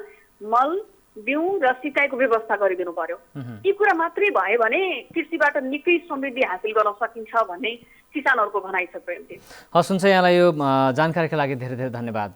मल, बिउ र सिँचाइको व्यवस्था गरिदिनु पर्यो। यी कुरा मात्रै भयो भने कृषिबाट निकै समृद्धि हासिल गर्न सकिन्छ भन्ने किसानहरूको भनाइ छ प्रेमजी। हस्, हुन्छ, यहाँलाई यो जानकारीका लागि धेरै धेरै धन्यवाद।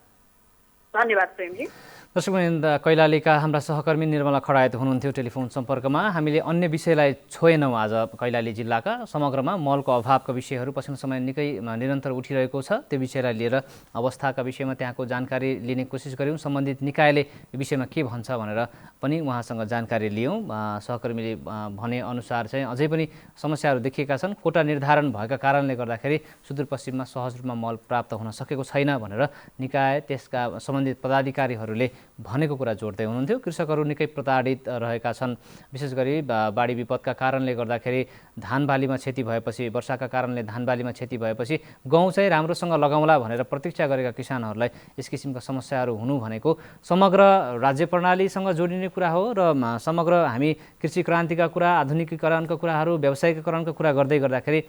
धन्यवाद प्रेमजी। दर्शकवृन्द, कैलालीका हाम्रा सहकर्मी निर्मला खडायत हुनुहुन्थ्यो टेलिफोन सम्पर्कमा। हामीले अन्य विषयलाई छोएनौँ आज। कैलाली जिल्लाका समग्रमा मलको अभावका विषयहरू पछिल्लो समय निकै निरन्तर उठिरहेको छ। त्यो विषयलाई लिएर अवस्थाका विषयमा त्यहाँको जानकारी लिने कोसिस गऱ्यौँ। सम्बन्धित निकायले यो विषयमा के भन्छ भनेर पनि उहाँसँग जानकारी लियौँ। सहकर्मीले भनेअनुसार चाहिँ अझै पनि समस्याहरू देखिएका छन्। कोटा निर्धारण भएका कारणले गर्दाखेरि सुदूरपश्चिममा सहज रूपमा मल प्राप्त हुन सकेको छैन भनेर निकाय, त्यसका सम्बन्धित पदाधिकारीहरूले भनेको कुरा जोड्दै हुनुहुन्थ्यो। कृषकहरू निकै प्रताडित रहेका छन्। विशेष गरी बाढी विपदका कारणले गर्दाखेरि धान बालीमा क्षति भएपछि, वर्षाका कारणले धान बालीमा क्षति भएपछि गहुँ चाहिँ राम्रोसँग लगाउँला भनेर प्रतीक्षा गरेका किसानहरूलाई यस किसिमका समस्याहरू हुनु भनेको समग्र राज्य प्रणालीसँग जोडिने कुरा हो र समग्र हामी कृषि क्रान्तिका कुरा, आधुनिकीकरणका कुराहरू, व्यावसायिकरणका कुरा गर्दै गर्दाखेरि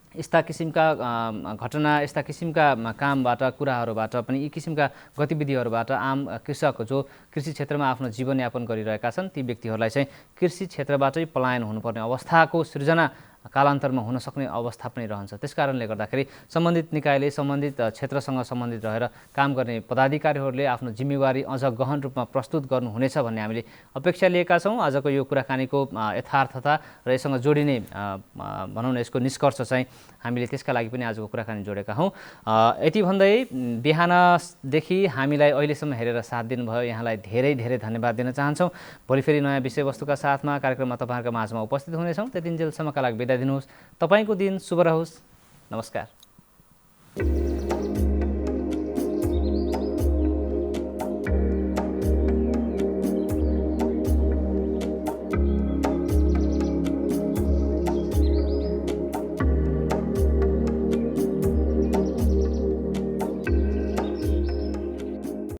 यस्ता किसिमका घटना, यस्ता किसिमका कामबाट, कुराहरूबाट पनि, यी किसिमका गतिविधिहरूबाट आम कृषक जो कृषि क्षेत्रमा आफ्नो जीवनयापन गरिरहेका छन्, ती व्यक्तिहरूलाई चाहिँ कृषि क्षेत्रबाटै पलायन हुनुपर्ने अवस्थाको सृजना कालान्तरमा हुन सक्ने अवस्था पनि रहन्छ। त्यसकारणले गर्दाखेरि सम्बन्धित निकायले सम्बन्धित क्षेत्रसँग सम्बन्धित रहेर काम गर्ने पदाधिकारीहरूले आफ्नो जिम्मेवारी अझ गहन रूपमा प्रस्तुत गर्नुहुनेछ भन्ने हामीले अपेक्षा लिएका छौँ। आजको यो कुराकानीको यथार्थता र यससँग जोडिने भनौँ न यसको निष्कर्ष चाहिँ हामीले त्यसका लागि पनि आजको कुराकानी जोडेका हौँ। यति भन्दै बिहानदेखि हामीलाई अहिलेसम्म हेरेर साथ दिनुभयो, यहाँलाई धेरै धेरै धन्यवाद दिन चाहन्छौँ। भोलि फेरि नयाँ विषयवस्तुका साथमा कार्यक्रममा तपाईँहरूका माझमा उपस्थित हुनेछौँ। त्यतिन्जेलसम्मका लागि बिदा दिनुहोस्। तपाईँको दिन शुभ रहोस्। नमस्कार।